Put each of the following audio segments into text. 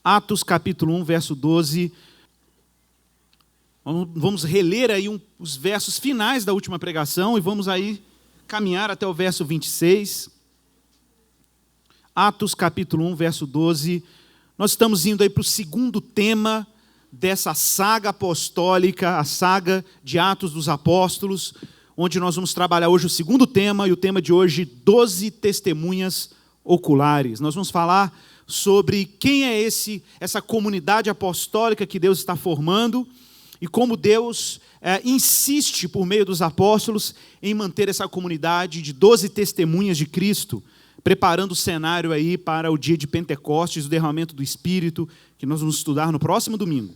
Atos capítulo 1, verso 12. Vamos reler aí os versos finais da última pregação e vamos aí caminhar até o verso 26. Atos capítulo 1, verso 12. Nós estamos indo aí para o segundo tema dessa saga apostólica, a saga de Atos dos Apóstolos, onde nós vamos trabalhar hoje o segundo tema, e o tema de hoje, 12 testemunhas oculares. Nós vamos falar sobre quem é essa comunidade apostólica que Deus está formando e como Deus insiste, por meio dos apóstolos, em manter essa comunidade de 12 testemunhas de Cristo, preparando o cenário aí para o dia de Pentecostes, o derramamento do Espírito, que nós vamos estudar no próximo domingo.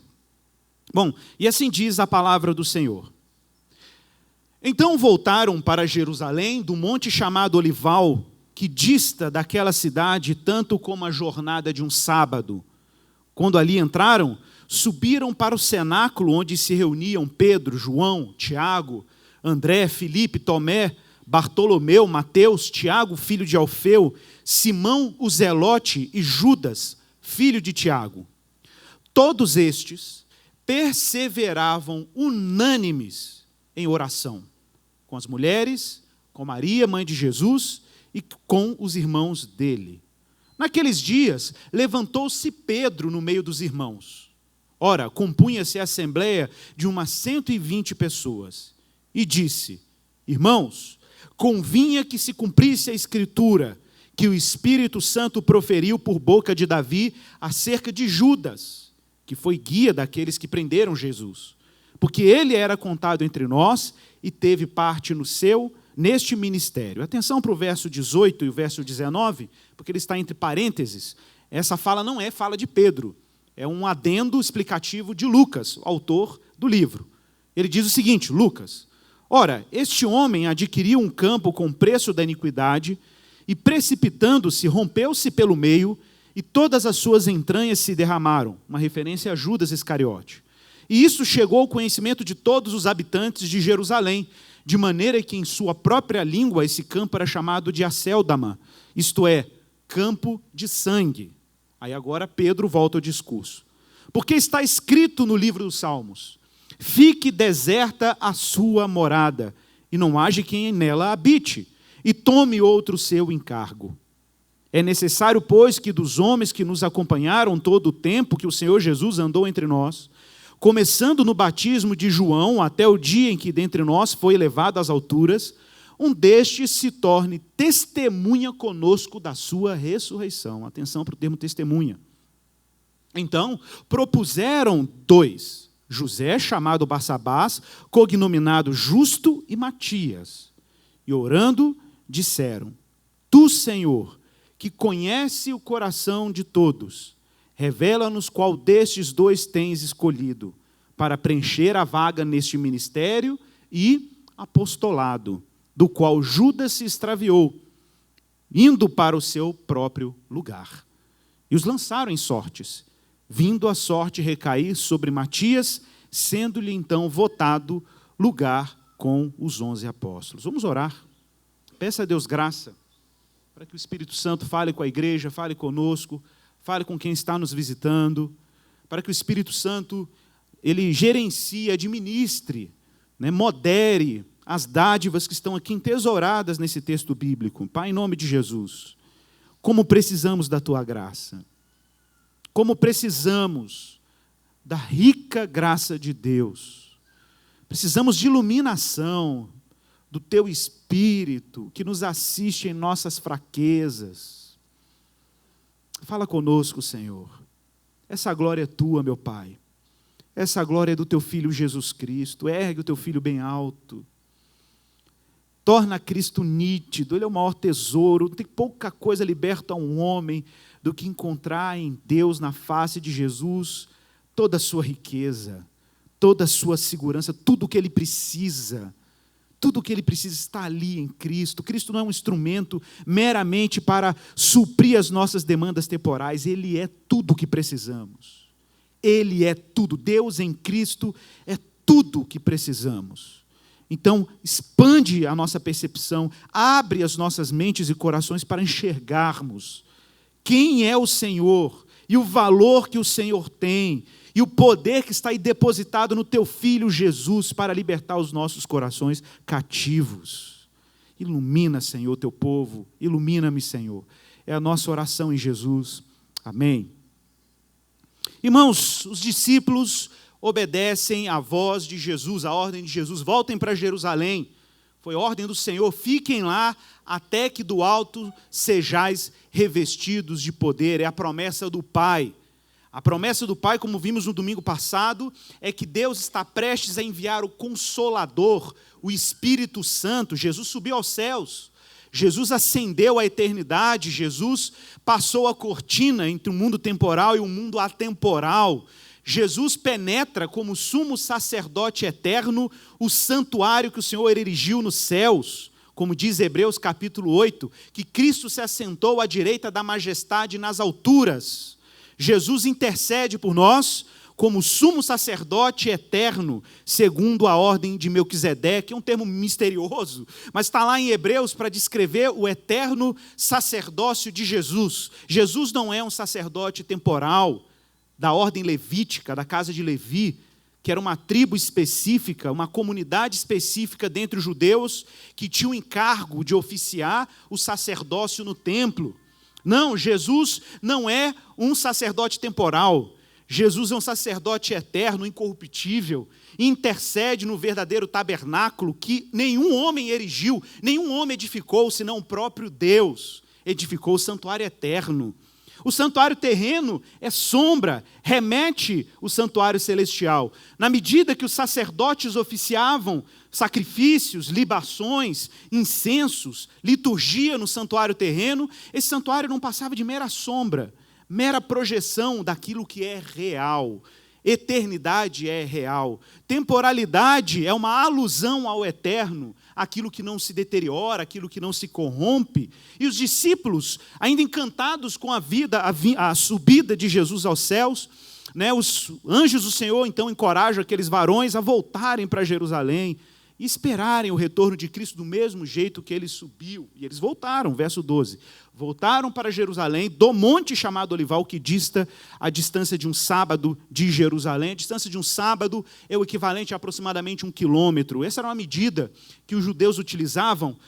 Bom, e assim diz a palavra do Senhor. Então voltaram para Jerusalém, do monte chamado Olival, que dista daquela cidade tanto como a jornada de um sábado. Quando ali entraram, subiram para o cenáculo onde se reuniam Pedro, João, Tiago, André, Filipe, Tomé, Bartolomeu, Mateus, Tiago, filho de Alfeu, Simão o Zelote e Judas, filho de Tiago. Todos estes perseveravam unânimes em oração, com as mulheres, com Maria, mãe de Jesus, e com os irmãos dele. Naqueles dias, levantou-se Pedro no meio dos irmãos. Ora, compunha-se a assembleia de umas 120 pessoas. E disse: Irmãos, convinha que se cumprisse a Escritura, que o Espírito Santo proferiu por boca de Davi acerca de Judas, que foi guia daqueles que prenderam Jesus. Porque ele era contado entre nós e teve parte neste ministério. Atenção para o verso 18 e o verso 19, porque ele está entre parênteses. Essa fala não é fala de Pedro, é um adendo explicativo de Lucas, o autor do livro. Ele diz o seguinte, Lucas: Ora, este homem adquiriu um campo com preço da iniquidade e, precipitando-se, rompeu-se pelo meio e todas as suas entranhas se derramaram. Uma referência a Judas Iscariote. E isso chegou ao conhecimento de todos os habitantes de Jerusalém, de maneira que em sua própria língua esse campo era chamado de Acéldama, isto é, campo de sangue. Aí agora Pedro volta ao discurso. Porque está escrito no livro dos Salmos: Fique deserta a sua morada, e não haja quem nela habite, e tome outro seu encargo. É necessário, pois, que dos homens que nos acompanharam todo o tempo que o Senhor Jesus andou entre nós, começando no batismo de João até o dia em que dentre nós foi elevado às alturas, um destes se torne testemunha conosco da sua ressurreição. Atenção para o termo testemunha. Então, propuseram 2, José, chamado Barsabás, cognominado Justo, e Matias. E orando, disseram: Tu, Senhor, que conhece o coração de todos, revela-nos qual destes 2 tens escolhido para preencher a vaga neste ministério e apostolado, do qual Judas se extraviou, indo para o seu próprio lugar. E os lançaram em sortes, vindo a sorte recair sobre Matias, sendo-lhe então votado lugar com os 11 apóstolos. Vamos orar. Peça a Deus graça para que o Espírito Santo fale com a igreja, fale conosco, fale com quem está nos visitando, para que o Espírito Santo, ele gerencie, administre, modere as dádivas que estão aqui entesouradas nesse texto bíblico. Pai, em nome de Jesus, como precisamos da Tua graça, como precisamos da rica graça de Deus, precisamos de iluminação do Teu Espírito, que nos assiste em nossas fraquezas. Fala conosco, Senhor. Essa glória é Tua, meu Pai. Essa glória é do Teu Filho Jesus Cristo. Ergue o Teu Filho bem alto. Torna Cristo nítido. Ele é o maior tesouro. Não tem pouca coisa liberta a um homem do que encontrar em Deus, na face de Jesus, toda a sua riqueza, toda a sua segurança, tudo o que ele precisa. Tudo o que ele precisa está ali em Cristo. Cristo não é um instrumento meramente para suprir as nossas demandas temporais. Ele é tudo o que precisamos. Ele é tudo. Deus em Cristo é tudo o que precisamos. Então, expande a nossa percepção, abre as nossas mentes e corações para enxergarmos quem é o Senhor e o valor que o Senhor tem, e o poder que está aí depositado no teu Filho Jesus para libertar os nossos corações cativos. Ilumina, Senhor, teu povo, ilumina-me, Senhor. É a nossa oração em Jesus. Amém. Irmãos, os discípulos obedecem à voz de Jesus, à ordem de Jesus. Voltem para Jerusalém. Foi ordem do Senhor, fiquem lá até que do alto sejais revestidos de poder. É a promessa do Pai. A promessa do Pai, como vimos no domingo passado, é que Deus está prestes a enviar o Consolador, o Espírito Santo. Jesus subiu aos céus, Jesus ascendeu à eternidade, Jesus passou a cortina entre o mundo temporal e o mundo atemporal. Jesus penetra como sumo sacerdote eterno o santuário que o Senhor erigiu nos céus. Como diz Hebreus capítulo 8, que Cristo se assentou à direita da majestade nas alturas. Jesus intercede por nós como sumo sacerdote eterno, segundo a ordem de Melquisedeque. É um termo misterioso, mas está lá em Hebreus para descrever o eterno sacerdócio de Jesus. Jesus não é um sacerdote temporal da ordem levítica, da casa de Levi, que era uma tribo específica, uma comunidade específica dentre os judeus, que tinha o encargo de oficiar o sacerdócio no templo. Não, Jesus não é um sacerdote temporal. Jesus é um sacerdote eterno, incorruptível, intercede no verdadeiro tabernáculo que nenhum homem erigiu, nenhum homem edificou, senão o próprio Deus edificou o santuário eterno. O santuário terreno é sombra, remete o santuário celestial. Na medida que os sacerdotes oficiavam sacrifícios, libações, incensos, liturgia no santuário terreno, esse santuário não passava de mera sombra, mera projeção daquilo que é real. Eternidade é real. Temporalidade é uma alusão ao eterno, aquilo que não se deteriora, aquilo que não se corrompe. E os discípulos, ainda encantados com a subida de Jesus aos céus, os anjos do Senhor então encorajam aqueles varões a voltarem para Jerusalém e esperarem o retorno de Cristo do mesmo jeito que ele subiu. E eles voltaram, verso 12. Voltaram para Jerusalém, do monte chamado Olival, que dista a distância de um sábado de Jerusalém. A distância de um sábado é o equivalente a aproximadamente 1 quilômetro. Essa era uma medida que os judeus utilizavam,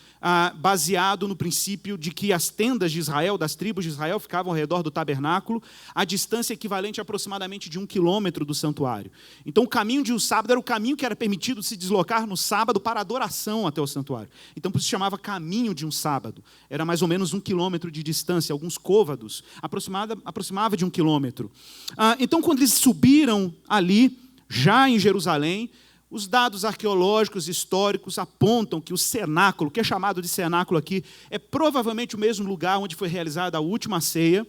baseado no princípio de que as tendas de Israel, das tribos de Israel, ficavam ao redor do tabernáculo, a distância equivalente a aproximadamente de 1 quilômetro do santuário. Então, o caminho de um sábado era o caminho que era permitido se deslocar no sábado para adoração até o santuário. Então, por isso se chamava caminho de um sábado. Era mais ou menos 1 quilômetro de distância, alguns côvados, aproximava de 1 quilômetro. Então, quando eles subiram ali, já em Jerusalém, os dados arqueológicos históricos apontam que o cenáculo, que é chamado de cenáculo aqui, é provavelmente o mesmo lugar onde foi realizada a última ceia.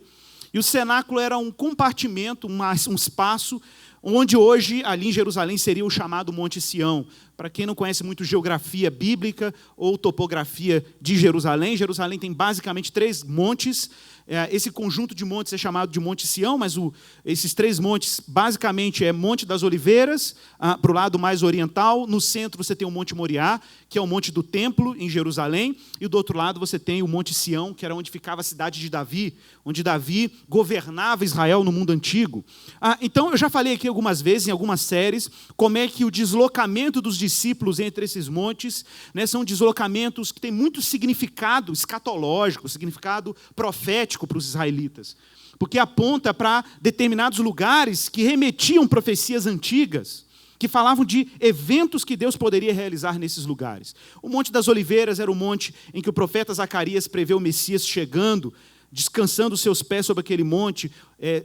E o cenáculo era um compartimento, um espaço, onde hoje, ali em Jerusalém, seria o chamado Monte Sião. Para quem não conhece muito geografia bíblica ou topografia de Jerusalém, Jerusalém tem basicamente 3 montes. Esse conjunto de montes é chamado de Monte Sião, mas esses 3 montes, basicamente, é Monte das Oliveiras, para o lado mais oriental. No centro você tem o Monte Moriá, que é o Monte do Templo, em Jerusalém. E do outro lado você tem o Monte Sião, que era onde ficava a cidade de Davi, onde Davi governava Israel no mundo antigo. Então, eu já falei aqui algumas vezes, em algumas séries, como é que o deslocamento dos discípulos entre esses montes, são deslocamentos que têm muito significado escatológico, significado profético para os israelitas, porque aponta para determinados lugares que remetiam profecias antigas, que falavam de eventos que Deus poderia realizar nesses lugares. O Monte das Oliveiras era o monte em que o profeta Zacarias prevê o Messias chegando, descansando os seus pés sobre aquele monte,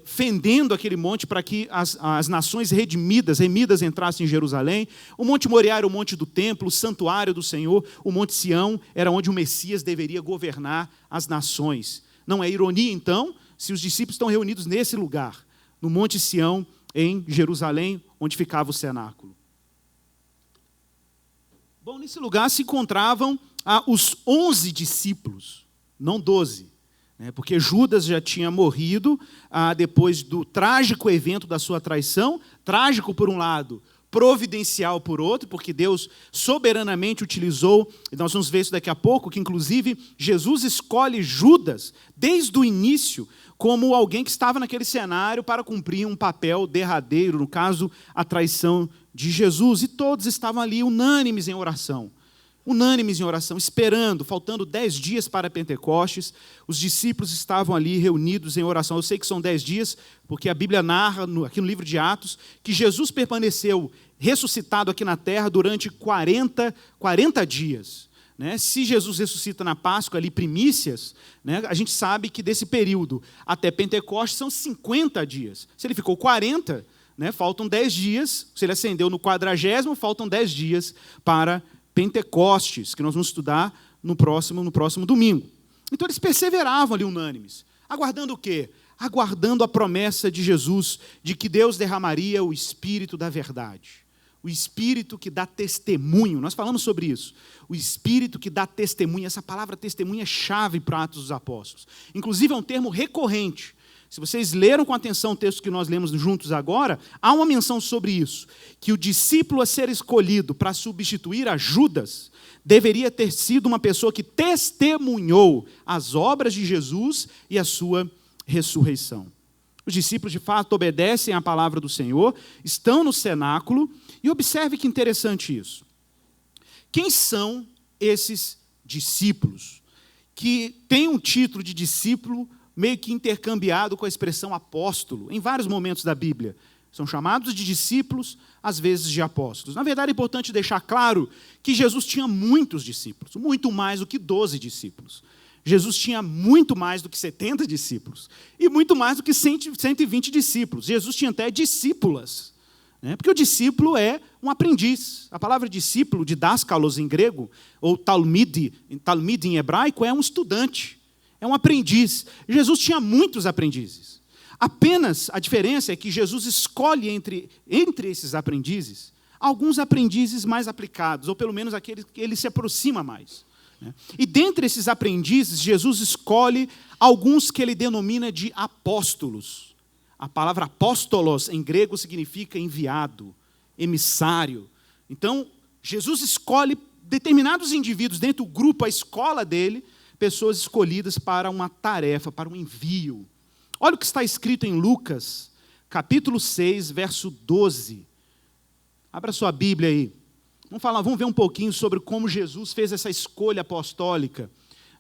fendendo aquele monte para que as nações remidas entrassem em Jerusalém. O Monte Moriá era o monte do templo, o santuário do Senhor. O Monte Sião era onde o Messias deveria governar as nações. Não é ironia, então, se os discípulos estão reunidos nesse lugar, no Monte Sião, em Jerusalém, onde ficava o cenáculo. Bom, nesse lugar se encontravam os 11 discípulos, não 12. Porque Judas já tinha morrido depois do trágico evento da sua traição. Trágico, por um lado, providencial por outro, porque Deus soberanamente utilizou, e nós vamos ver isso daqui a pouco, que inclusive Jesus escolhe Judas, desde o início, como alguém que estava naquele cenário para cumprir um papel derradeiro, no caso, a traição de Jesus. E todos estavam ali unânimes em oração, esperando, faltando 10 dias para Pentecostes. Os discípulos estavam ali reunidos em oração. Eu sei que são 10 dias, porque a Bíblia narra, aqui no livro de Atos, que Jesus permaneceu ressuscitado aqui na terra durante 40 dias. Se Jesus ressuscita na Páscoa, ali primícias, a gente sabe que desse período até Pentecostes são 50 dias. Se ele ficou 40, faltam 10 dias. Se ele ascendeu no 40º, faltam 10 dias para Pentecostes, que nós vamos estudar no próximo domingo. Então eles perseveravam ali unânimes. Aguardando o quê? Aguardando a promessa de Jesus, de que Deus derramaria o Espírito da verdade. O Espírito que dá testemunho, nós falamos sobre isso. O Espírito que dá testemunho, essa palavra testemunha é chave para Atos dos Apóstolos. Inclusive é um termo recorrente. Se vocês leram com atenção o texto que nós lemos juntos agora, há uma menção sobre isso, que o discípulo a ser escolhido para substituir a Judas deveria ter sido uma pessoa que testemunhou as obras de Jesus e a sua ressurreição. Os discípulos, de fato, obedecem à palavra do Senhor, estão no cenáculo, e observe que interessante isso. Quem são esses discípulos que têm um título de discípulo meio que intercambiado com a expressão apóstolo, em vários momentos da Bíblia? São chamados de discípulos, às vezes de apóstolos. Na verdade, é importante deixar claro que Jesus tinha muitos discípulos, muito mais do que 12 discípulos. Jesus tinha muito mais do que 70 discípulos, e muito mais do que 120 discípulos. Jesus tinha até discípulas, porque o discípulo é um aprendiz. A palavra discípulo, didáskalos em grego, ou talmid em hebraico, é um estudante, é um aprendiz. Jesus tinha muitos aprendizes. Apenas a diferença é que Jesus escolhe entre esses aprendizes, alguns aprendizes mais aplicados, ou pelo menos aqueles que ele se aproxima mais. E dentre esses aprendizes, Jesus escolhe alguns que ele denomina de apóstolos. A palavra apóstolos em grego significa enviado, emissário. Então, Jesus escolhe determinados indivíduos dentro do grupo, a escola dele, pessoas escolhidas para uma tarefa, para um envio. Olha o que está escrito em Lucas, capítulo 6, verso 12. Abra sua Bíblia aí. Vamos ver um pouquinho sobre como Jesus fez essa escolha apostólica.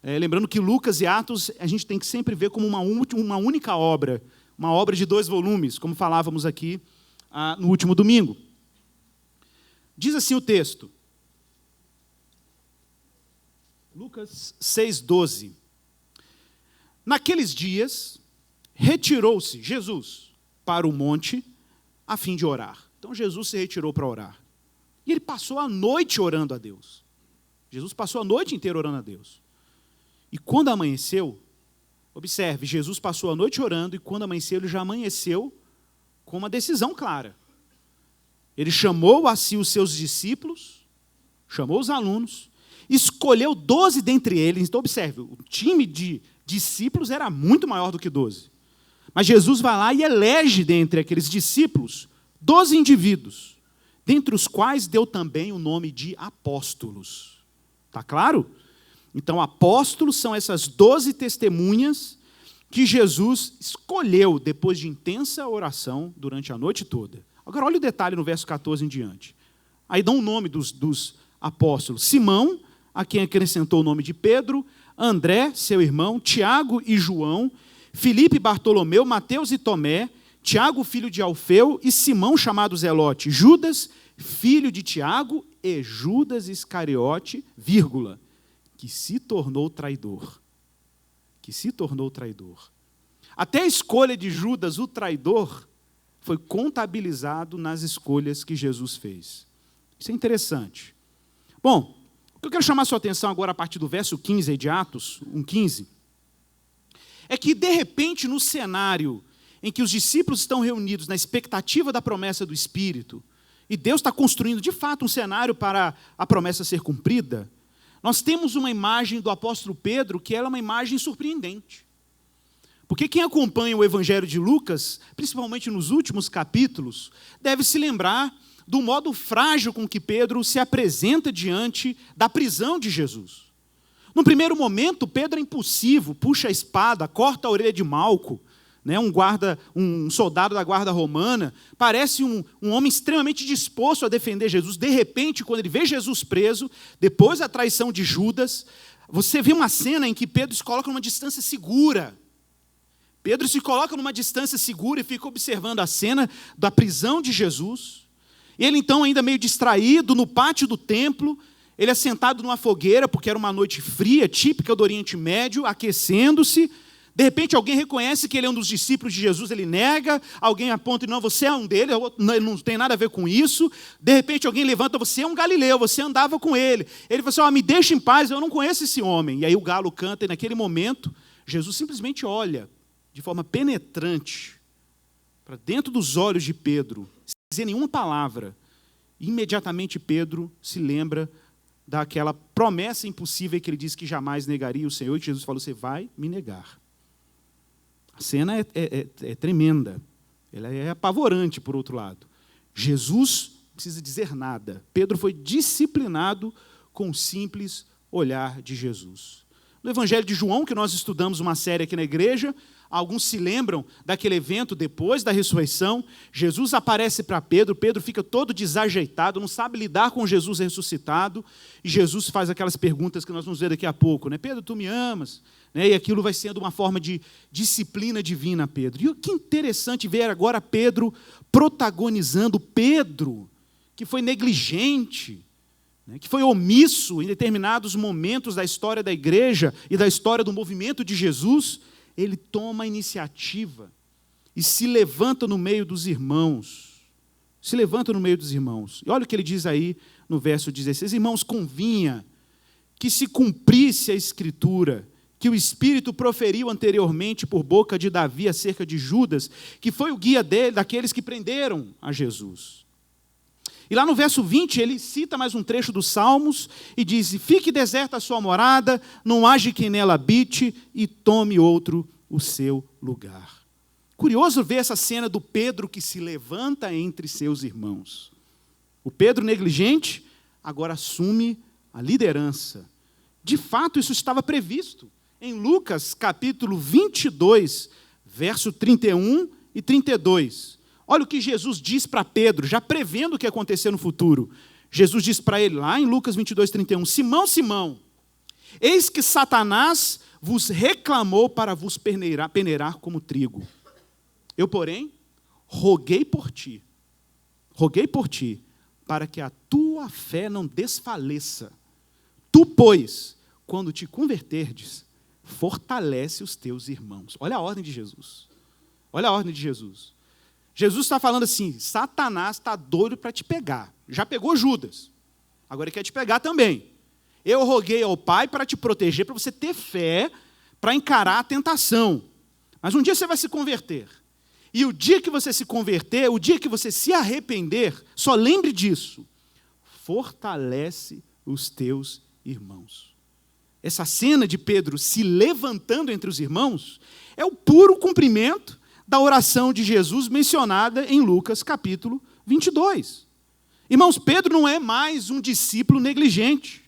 Lembrando que Lucas e Atos a gente tem que sempre ver como uma única obra, uma obra de 2 volumes, como falávamos aqui no último domingo. Diz assim o texto, Lucas 6,12. Naqueles dias, retirou-se Jesus para o monte a fim de orar. Então Jesus se retirou para orar. E ele passou a noite orando a Deus. Jesus passou a noite inteira orando a Deus. E quando amanheceu, observe, Jesus passou a noite orando e quando amanheceu, ele já amanheceu com uma decisão clara. Ele chamou a si os seus discípulos, chamou os alunos, escolheu 12 dentre eles. Então observe, o time de discípulos era muito maior do que 12. Mas Jesus vai lá e elege dentre aqueles discípulos 12 indivíduos, dentre os quais deu também o nome de apóstolos. Está claro? Então, apóstolos são essas 12 testemunhas que Jesus escolheu depois de intensa oração durante a noite toda. Agora, olha o detalhe no verso 14 em diante. Aí dão o nome dos apóstolos. Simão, a quem acrescentou o nome de Pedro, André, seu irmão, Tiago e João, Filipe e Bartolomeu, Mateus e Tomé, Tiago, filho de Alfeu, e Simão, chamado Zelote, Judas, filho de Tiago, e Judas Iscariote, que se tornou traidor. Até a escolha de Judas, o traidor, foi contabilizado nas escolhas que Jesus fez. Isso é interessante. Bom, o que eu quero chamar a sua atenção agora a partir do verso 15 de Atos 1,15, é que, de repente, no cenário em que os discípulos estão reunidos na expectativa da promessa do Espírito, e Deus está construindo, de fato, um cenário para a promessa ser cumprida, nós temos uma imagem do apóstolo Pedro que ela é uma imagem surpreendente. Porque quem acompanha o Evangelho de Lucas, principalmente nos últimos capítulos, deve se lembrar do modo frágil com que Pedro se apresenta diante da prisão de Jesus. No primeiro momento, Pedro é impulsivo, puxa a espada, corta a orelha de Malco, né, um soldado da guarda romana, parece um homem extremamente disposto a defender Jesus. De repente, quando ele vê Jesus preso, depois da traição de Judas, você vê uma cena em que Pedro se coloca numa distância segura. Pedro se coloca numa distância segura e fica observando a cena da prisão de Jesus. Ele então, ainda meio distraído, no pátio do templo, ele é sentado numa fogueira, porque era uma noite fria, típica do Oriente Médio, aquecendo-se. De repente alguém reconhece que ele é um dos discípulos de Jesus, ele nega, alguém aponta e não, você é um dele, ele não tem nada a ver com isso. De repente alguém levanta, você é um galileu, você andava com ele. Ele fala assim, me deixa em paz, eu não conheço esse homem. E aí o galo canta e naquele momento, Jesus simplesmente olha de forma penetrante para dentro dos olhos de Pedro, sem dizer nenhuma palavra. E imediatamente Pedro se lembra daquela promessa impossível que ele disse que jamais negaria o Senhor, e que Jesus falou, você vai me negar. A cena é tremenda, ela é apavorante, por outro lado. Jesus não precisa dizer nada. Pedro foi disciplinado com o simples olhar de Jesus. No Evangelho de João, que nós estudamos uma série aqui na igreja, alguns se lembram daquele evento depois da ressurreição. Jesus aparece para Pedro, Pedro fica todo desajeitado, não sabe lidar com Jesus ressuscitado, e Jesus faz aquelas perguntas que nós vamos ver daqui a pouco, né? Pedro, tu me amas? Né? E aquilo vai sendo uma forma de disciplina divina a Pedro. E que interessante ver agora Pedro protagonizando, Pedro, que foi negligente, que foi omisso em determinados momentos da história da igreja e da história do movimento de Jesus. Ele toma a iniciativa e se levanta no meio dos irmãos. Se levanta no meio dos irmãos. E olha o que ele diz aí no verso 16. Irmãos, convinha que se cumprisse a Escritura, que o Espírito proferiu anteriormente por boca de Davi acerca de Judas, que foi o guia daqueles que prenderam a Jesus. E lá no verso 20, ele cita mais um trecho dos Salmos e diz, fique deserta a sua morada, não haja quem nela habite e tome outro o seu lugar. Curioso ver essa cena do Pedro que se levanta entre seus irmãos. O Pedro negligente agora assume a liderança. De fato, isso estava previsto em Lucas capítulo 22, verso 31 e 32. Olha o que Jesus diz para Pedro, já prevendo o que ia acontecer no futuro. Jesus diz para ele, lá em Lucas 22, 31, Simão, Simão, eis que Satanás vos reclamou para vos peneirar como trigo. Eu, porém, roguei por ti, para que a tua fé não desfaleça. Tu, pois, quando te converterdes, fortalece os teus irmãos. Olha a ordem de Jesus. Olha a ordem de Jesus. Jesus está falando assim, Satanás está doido para te pegar. Já pegou Judas. Agora ele quer te pegar também. Eu roguei ao Pai para te proteger, para você ter fé, para encarar a tentação. Mas um dia você vai se converter. E o dia que você se converter, o dia que você se arrepender, só lembre disso. Fortalece os teus irmãos. Essa cena de Pedro se levantando entre os irmãos é o puro cumprimento da oração de Jesus mencionada em Lucas capítulo 22. Irmãos, Pedro não é mais um discípulo negligente.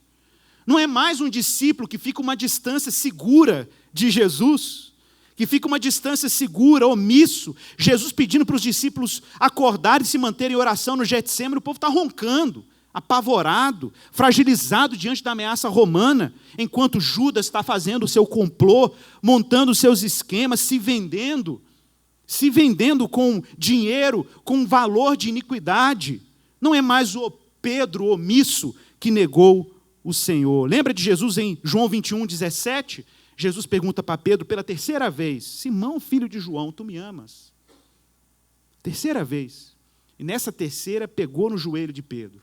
Não é mais um discípulo que fica uma distância segura de Jesus, que fica uma distância segura, omisso. Jesus pedindo para os discípulos acordarem e se manterem em oração no Getsêmani, o povo está roncando, apavorado, fragilizado diante da ameaça romana, enquanto Judas está fazendo o seu complô, montando os seus esquemas, se vendendo com dinheiro, com valor de iniquidade. Não é mais o Pedro omisso que negou o Senhor. Lembra de Jesus em João 21, 17? Jesus pergunta para Pedro pela terceira vez, Simão, filho de João, tu me amas? Terceira vez. E nessa terceira pegou no joelho de Pedro.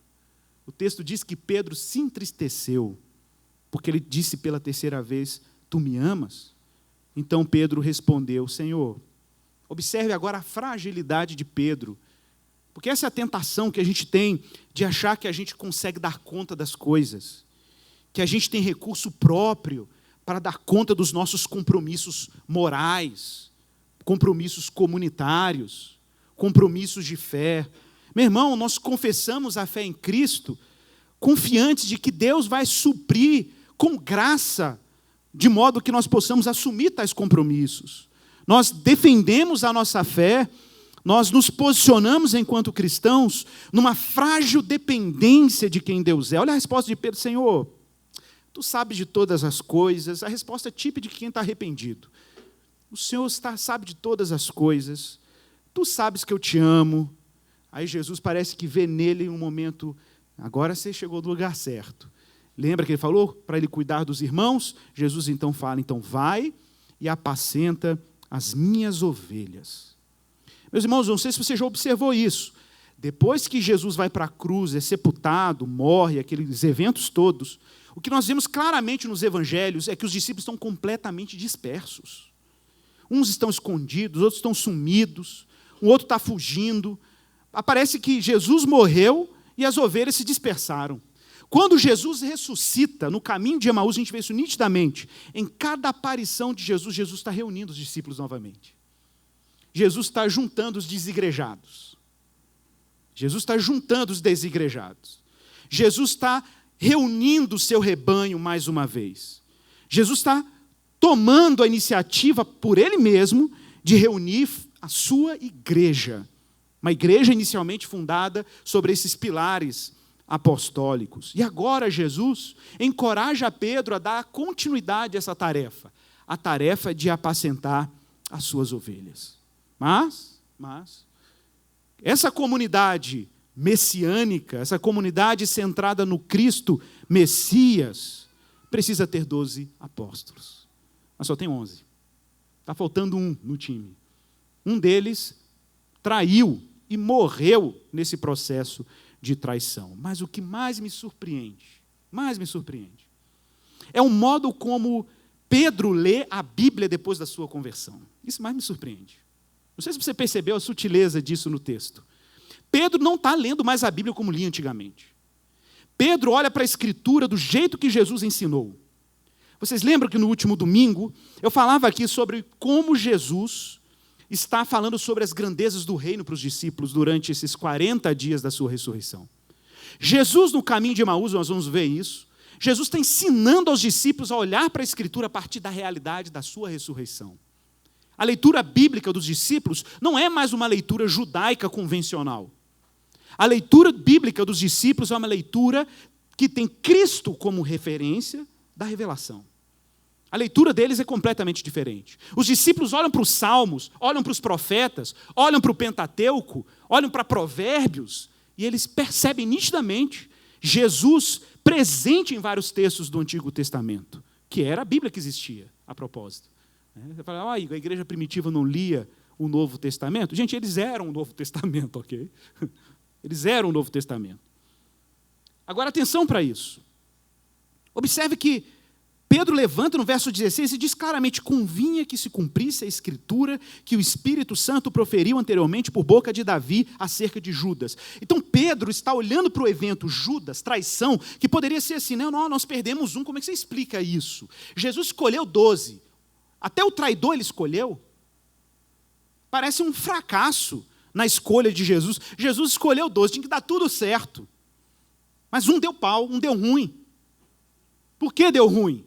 O texto diz que Pedro se entristeceu, porque ele disse pela terceira vez, tu me amas? Então Pedro respondeu, Senhor, observe agora a fragilidade de Pedro, porque essa é a tentação que a gente tem de achar que a gente consegue dar conta das coisas, que a gente tem recurso próprio para dar conta dos nossos compromissos morais, compromissos comunitários, compromissos de fé. Meu irmão, nós confessamos a fé em Cristo, confiantes de que Deus vai suprir com graça, de modo que nós possamos assumir tais compromissos. Nós defendemos a nossa fé, nós nos posicionamos enquanto cristãos numa frágil dependência de quem Deus é. Olha a resposta de Pedro: Senhor, tu sabes de todas as coisas. A resposta é típica de quem está arrependido. O Senhor sabe de todas as coisas, tu sabes que eu te amo. Aí Jesus parece que vê nele um momento: agora você chegou no lugar certo. Lembra que ele falou para ele cuidar dos irmãos? Jesus então fala: então vai e apacenta as minhas ovelhas. Meus irmãos, não sei se você já observou isso. Depois que Jesus vai para a cruz, é sepultado, morre, aqueles eventos todos, o que nós vemos claramente nos evangelhos é que os discípulos estão completamente dispersos. Uns estão escondidos, outros estão sumidos, o outro está fugindo. Parece que Jesus morreu e as ovelhas se dispersaram. Quando Jesus ressuscita, no caminho de Emaús, a gente vê isso nitidamente. Em cada aparição de Jesus, Jesus está reunindo os discípulos novamente. Jesus está juntando os desigrejados. Jesus está juntando os desigrejados. Jesus está reunindo o seu rebanho mais uma vez. Jesus está tomando a iniciativa por ele mesmo de reunir a sua igreja. Uma igreja inicialmente fundada sobre esses pilares apostólicos. E agora Jesus encoraja Pedro a dar continuidade a essa tarefa. A tarefa de apacentar as suas ovelhas. Mas, essa comunidade messiânica, essa comunidade centrada no Cristo Messias, precisa ter 12 apóstolos. Mas só tem 11. Está faltando um no time. Um deles traiu e morreu nesse processo de traição. Mas o que mais me surpreende, é o modo como Pedro lê a Bíblia depois da sua conversão. Isso mais me surpreende. Não sei se você percebeu a sutileza disso no texto. Pedro não está lendo mais a Bíblia como lia antigamente. Pedro olha para a Escritura do jeito que Jesus ensinou. Vocês lembram que no último domingo eu falava aqui sobre como Jesus está falando sobre as grandezas do reino para os discípulos durante esses 40 dias da sua ressurreição. Jesus, no caminho de Emaús, nós vamos ver isso, Jesus está ensinando aos discípulos a olhar para a Escritura a partir da realidade da sua ressurreição. A leitura bíblica dos discípulos não é mais uma leitura judaica convencional. A leitura bíblica dos discípulos é uma leitura que tem Cristo como referência da revelação. A leitura deles é completamente diferente. Os discípulos olham para os Salmos, olham para os profetas, olham para o Pentateuco, olham para Provérbios, e eles percebem nitidamente Jesus presente em vários textos do Antigo Testamento, que era a Bíblia que existia, a propósito. Você fala: a igreja primitiva não lia o Novo Testamento? Gente, eles eram o Novo Testamento, ok? Eles eram o Novo Testamento. Agora, atenção para isso. Observe que Pedro levanta no verso 16 e diz claramente: convinha que se cumprisse a Escritura que o Espírito Santo proferiu anteriormente por boca de Davi acerca de Judas. Então Pedro está olhando para o evento Judas, traição, que poderia ser assim: não, nós perdemos um, como é que você explica isso? Jesus escolheu 12. Até o traidor ele escolheu. Parece um fracasso na escolha de Jesus. Jesus escolheu 12, tinha que dar tudo certo. Mas um deu pau, um deu ruim. Por que deu ruim?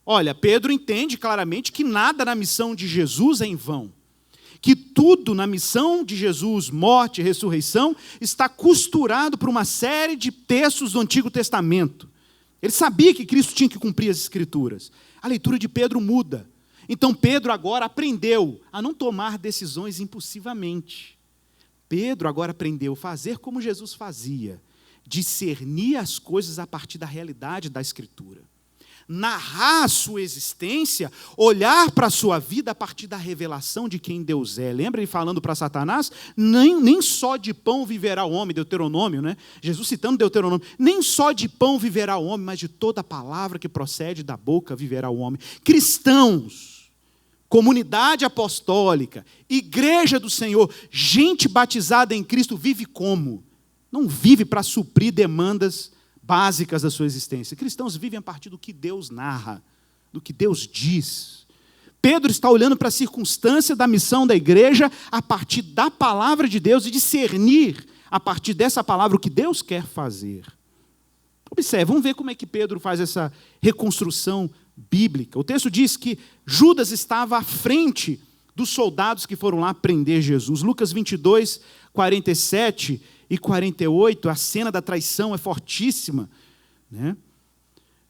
Olha, Pedro entende claramente que nada na missão de Jesus é em vão. Que tudo na missão de Jesus, morte e ressurreição, está costurado por uma série de textos do Antigo Testamento. Ele sabia que Cristo tinha que cumprir as Escrituras. A leitura de Pedro muda. Então Pedro agora aprendeu a não tomar decisões impulsivamente. Pedro agora aprendeu a fazer como Jesus fazia, discernir as coisas a partir da realidade da Escritura. Narrar a sua existência, olhar para a sua vida a partir da revelação de quem Deus é. Lembra ele falando para Satanás? Nem só de pão viverá o homem, Deuteronômio, né? Jesus citando Deuteronômio. Nem só de pão viverá o homem, mas de toda palavra que procede da boca viverá o homem. Cristãos, comunidade apostólica, igreja do Senhor, gente batizada em Cristo, vive como? Não vive para suprir demandas básicas da sua existência. Cristãos vivem a partir do que Deus narra, do que Deus diz. Pedro está olhando para a circunstância da missão da igreja a partir da palavra de Deus e discernir a partir dessa palavra o que Deus quer fazer. Observe, vamos ver como é que Pedro faz essa reconstrução bíblica. O texto diz que Judas estava à frente dos soldados que foram lá prender Jesus. Lucas 22, 47 e 48, a cena da traição é fortíssima, né?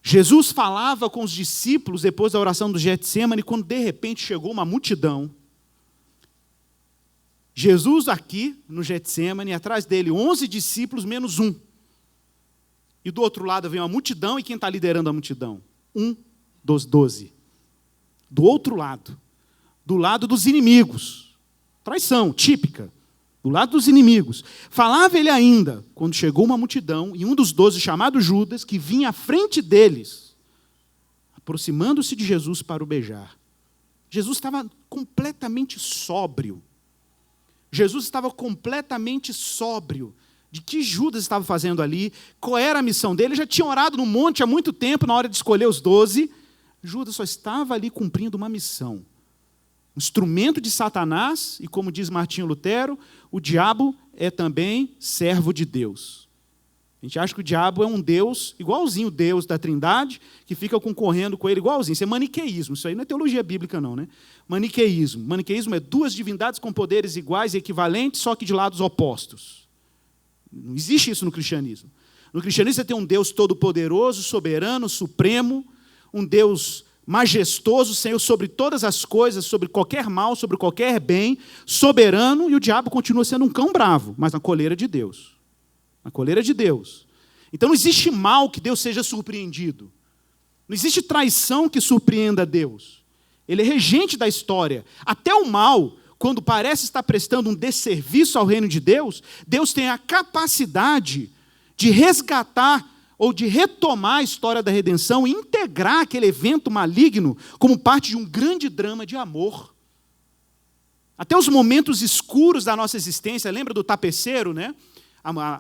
Jesus falava com os discípulos depois da oração do Getsêmani, quando de repente chegou uma multidão. Jesus aqui no Getsêmani, atrás dele 11 discípulos menos um. E do outro lado vem uma multidão, e quem está liderando a multidão? Um dos 12. Do outro lado, do lado dos inimigos. Traição típica. Do lado dos inimigos. Falava ele ainda, quando chegou uma multidão, e um dos 12, chamado Judas, que vinha à frente deles, aproximando-se de Jesus para o beijar. Jesus estava completamente sóbrio. Jesus estava completamente sóbrio. De que Judas estava fazendo ali, qual era a missão dele. Ele já tinha orado no monte há muito tempo, na hora de escolher os 12. Judas só estava ali cumprindo uma missão. Um instrumento de Satanás, e como diz Martinho Lutero, o diabo é também servo de Deus. A gente acha que o diabo é um Deus, igualzinho o Deus da Trindade, que fica concorrendo com ele igualzinho. Isso é maniqueísmo, isso aí não é teologia bíblica não, né? Maniqueísmo. Maniqueísmo é duas divindades com poderes iguais e equivalentes, só que de lados opostos. Não existe isso no cristianismo. No cristianismo você tem um Deus todo-poderoso, soberano, supremo, um Deus majestoso, Senhor sobre todas as coisas, sobre qualquer mal, sobre qualquer bem, soberano, e o diabo continua sendo um cão bravo, mas na coleira de Deus. Na coleira de Deus. Então não existe mal que Deus seja surpreendido. Não existe traição que surpreenda Deus. Ele é regente da história. Até o mal, quando parece estar prestando um desserviço ao reino de Deus, Deus tem a capacidade de resgatar ou de retomar a história da redenção e integrar aquele evento maligno como parte de um grande drama de amor. Até os momentos escuros da nossa existência, lembra do tapeceiro, né?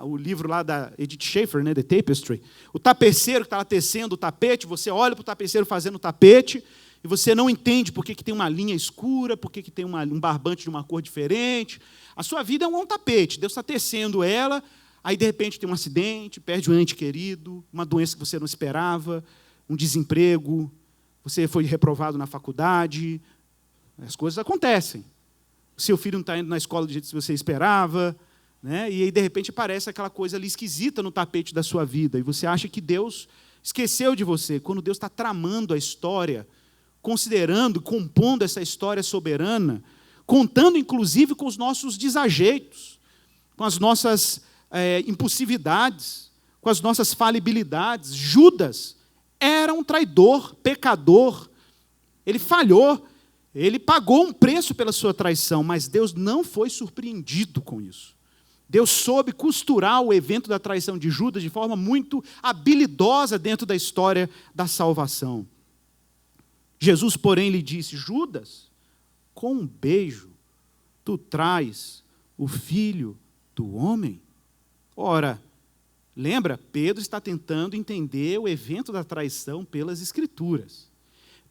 O livro lá da Edith Schaeffer, né? The Tapestry. O tapeceiro que está lá tecendo o tapete, você olha para o tapeceiro fazendo o tapete, e você não entende por que tem uma linha escura, por que tem um barbante de uma cor diferente. A sua vida é um tapete, Deus está tecendo ela, aí de repente tem um acidente, perde um ente querido, uma doença que você não esperava, um desemprego, você foi reprovado na faculdade, as coisas acontecem. O seu filho não está indo na escola do jeito que você esperava, né? E aí de repente aparece aquela coisa ali esquisita no tapete da sua vida, e você acha que Deus esqueceu de você, quando Deus está tramando a história, considerando, compondo essa história soberana, contando inclusive com os nossos desajeitos, com as nossas impulsividades, com as nossas falibilidades. Judas era um traidor, pecador, ele falhou, ele pagou um preço pela sua traição, mas Deus não foi surpreendido com isso. Deus soube costurar o evento da traição de Judas de forma muito habilidosa dentro da história da salvação. Jesus, porém, lhe disse: Judas, com um beijo, tu traz o filho do homem? Ora, lembra, Pedro está tentando entender o evento da traição pelas Escrituras.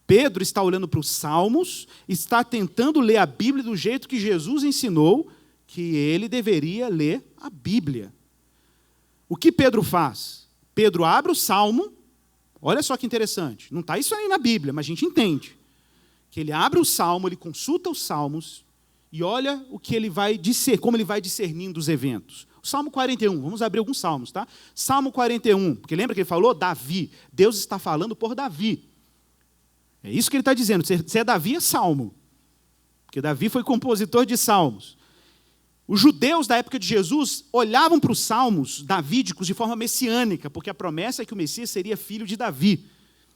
Pedro está olhando para os Salmos, está tentando ler a Bíblia do jeito que Jesus ensinou que ele deveria ler a Bíblia. O que Pedro faz? Pedro abre o Salmo. Olha só que interessante, não está isso aí na Bíblia, mas a gente entende. Que ele abre o Salmo, ele consulta os Salmos, e olha o que ele vai discernir, como ele vai discernindo os eventos. O Salmo 41, vamos abrir alguns salmos, tá? Salmo 41, porque lembra que ele falou? Davi, Deus está falando por Davi. É isso que ele está dizendo, se é Davi, é Salmo. Porque Davi foi compositor de salmos. Os judeus da época de Jesus olhavam para os salmos davídicos de forma messiânica, porque a promessa é que o Messias seria filho de Davi.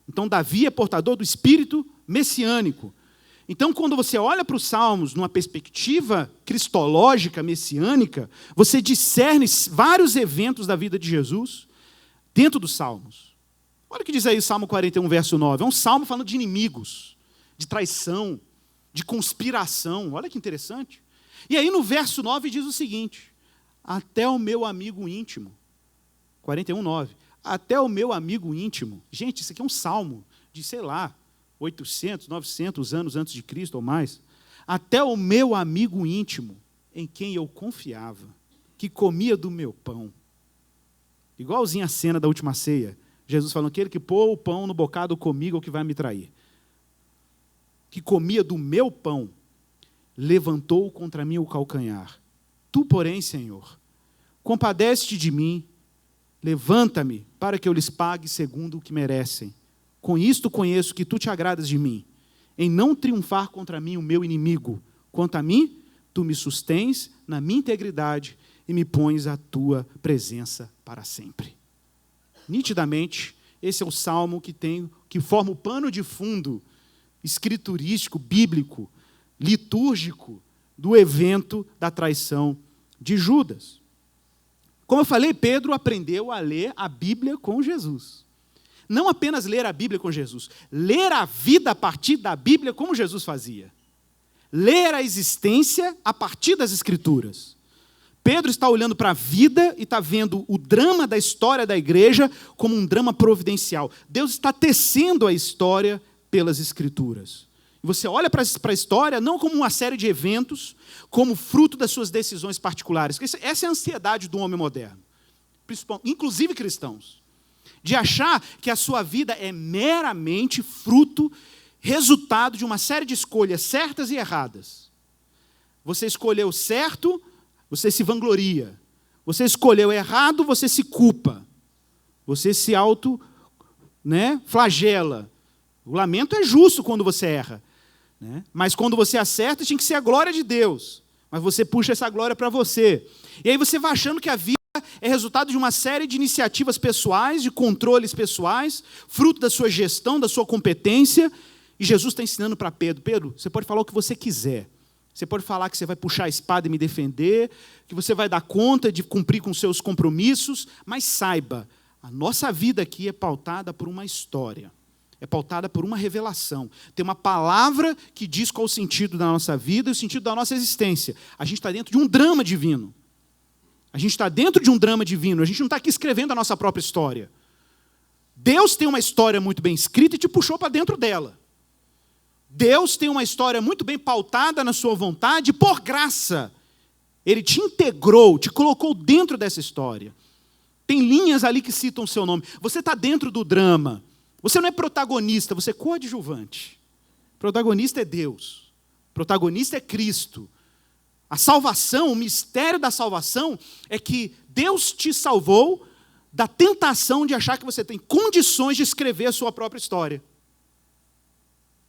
Então, Davi é portador do espírito messiânico. Então, quando você olha para os salmos numa perspectiva cristológica, messiânica, você discerne vários eventos da vida de Jesus dentro dos salmos. Olha o que diz aí o Salmo 41, verso 9. É um salmo falando de inimigos, de traição, de conspiração. Olha que interessante. E aí no verso 9 diz o seguinte: até o meu amigo íntimo, 41, 9, até o meu amigo íntimo. Gente, isso aqui é um salmo de, sei lá, 800, 900 anos antes de Cristo ou mais, até o meu amigo íntimo, em quem eu confiava, que comia do meu pão. Igualzinho a cena da última ceia. Jesus falando, aquele que pôr o pão no bocado comigo é o que vai me trair. Que comia do meu pão, levantou contra mim o calcanhar. Tu, porém, Senhor, compadece-te de mim, levanta-me para que eu lhes pague segundo o que merecem. Com isto conheço que tu te agradas de mim, em não triunfar contra mim o meu inimigo. Quanto a mim, tu me sustens na minha integridade e me pões à tua presença para sempre. Nitidamente, esse é o salmo que forma o pano de fundo escriturístico, bíblico, litúrgico do evento da traição de Judas. Como eu falei, Pedro aprendeu a ler a Bíblia com Jesus. Não apenas ler a Bíblia com Jesus, ler a vida a partir da Bíblia como Jesus fazia. Ler a existência a partir das Escrituras. Pedro está olhando para a vida e está vendo o drama da história da igreja como um drama providencial. Deus está tecendo a história pelas Escrituras. E você olha para a história não como uma série de eventos, como fruto das suas decisões particulares. Essa é a ansiedade do homem moderno, inclusive cristãos, de achar que a sua vida é meramente fruto, resultado de uma série de escolhas certas e erradas. Você escolheu certo, você se vangloria. Você escolheu errado, você se culpa. Você se flagela. O lamento é justo quando você erra. Mas quando você acerta, tinha que ser a glória de Deus. Mas você puxa essa glória para você. E aí você vai achando que a vida é resultado de uma série de iniciativas pessoais, de controles pessoais, fruto da sua gestão, da sua competência. E Jesus está ensinando para Pedro, Pedro, você pode falar o que você quiser. Você pode falar que você vai puxar a espada e me defender, que você vai dar conta de cumprir com seus compromissos, mas saiba, a nossa vida aqui é pautada por uma história. É pautada por uma revelação. Tem uma palavra que diz qual o sentido da nossa vida e o sentido da nossa existência. A gente está dentro de um drama divino. A gente está dentro de um drama divino. A gente não está aqui escrevendo a nossa própria história. Deus tem uma história muito bem escrita e te puxou para dentro dela. Deus tem uma história muito bem pautada na sua vontade por graça. Ele te integrou, te colocou dentro dessa história. Tem linhas ali que citam o seu nome. Você está dentro do drama. Você não é protagonista, você é coadjuvante. Protagonista é Deus. Protagonista é Cristo. A salvação, o mistério da salvação é que Deus te salvou da tentação de achar que você tem condições de escrever a sua própria história.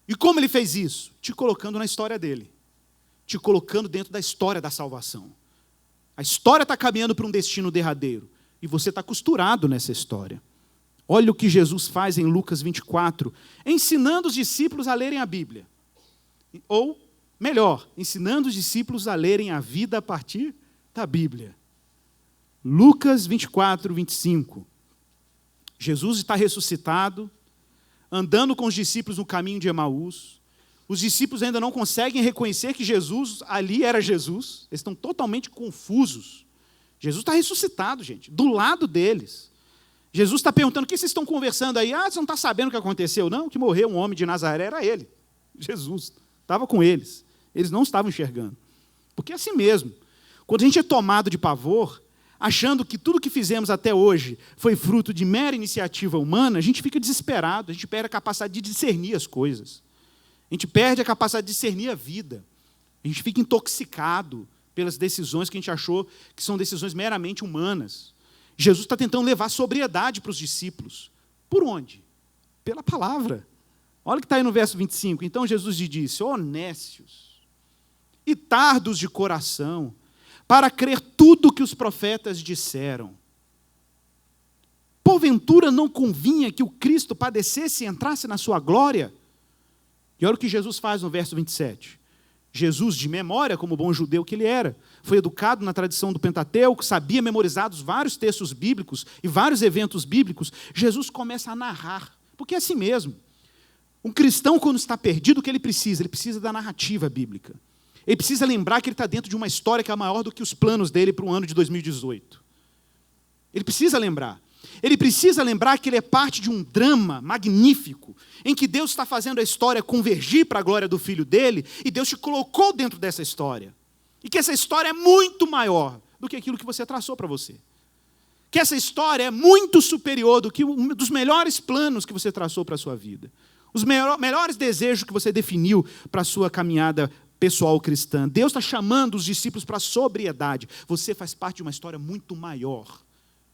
E como ele fez isso? Te colocando na história dele. Te colocando dentro da história da salvação. A história está caminhando para um destino derradeiro. E você está costurado nessa história. Olha o que Jesus faz em Lucas 24, ensinando os discípulos a lerem a Bíblia. Ou, melhor, ensinando os discípulos a lerem a vida a partir da Bíblia. Lucas 24, 25. Jesus está ressuscitado, andando com os discípulos no caminho de Emaús. Os discípulos ainda não conseguem reconhecer que Jesus ali era Jesus. Eles estão totalmente confusos. Jesus está ressuscitado, gente, do lado deles. Jesus está perguntando, o que vocês estão conversando aí? Você não está sabendo o que aconteceu? Não, que morreu um homem de Nazaré, era ele. Jesus estava com eles. Eles não estavam enxergando. Porque é assim mesmo. Quando a gente é tomado de pavor, achando que tudo que fizemos até hoje foi fruto de mera iniciativa humana, a gente fica desesperado, a gente perde a capacidade de discernir as coisas. A gente perde a capacidade de discernir a vida. A gente fica intoxicado pelas decisões que a gente achou que são decisões meramente humanas. Jesus está tentando levar sobriedade para os discípulos. Por onde? Pela palavra. Olha o que está aí no verso 25. Então Jesus lhe disse, nécios e tardos de coração, para crer tudo que os profetas disseram. Porventura não convinha que o Cristo padecesse e entrasse na sua glória? E olha o que Jesus faz no verso 27. Jesus, de memória, como bom judeu que ele era, foi educado na tradição do Pentateuco, sabia memorizar os vários textos bíblicos e vários eventos bíblicos. Jesus começa a narrar, porque é assim mesmo. Um cristão, quando está perdido, o que ele precisa? Ele precisa da narrativa bíblica. Ele precisa lembrar que ele está dentro de uma história que é maior do que os planos dele para o ano de 2018. Ele precisa lembrar. ele precisa lembrar que ele é parte de um drama magnífico, em que Deus está fazendo a história convergir para a glória do Filho dele, e Deus te colocou dentro dessa história. E que essa história é muito maior do que aquilo que você traçou para você. Que essa história é muito superior do que um dos melhores planos que você traçou para a sua vida. Os melhores desejos que você definiu para a sua caminhada pessoal cristã. Deus está chamando os discípulos para a sobriedade. Você faz parte de uma história muito maior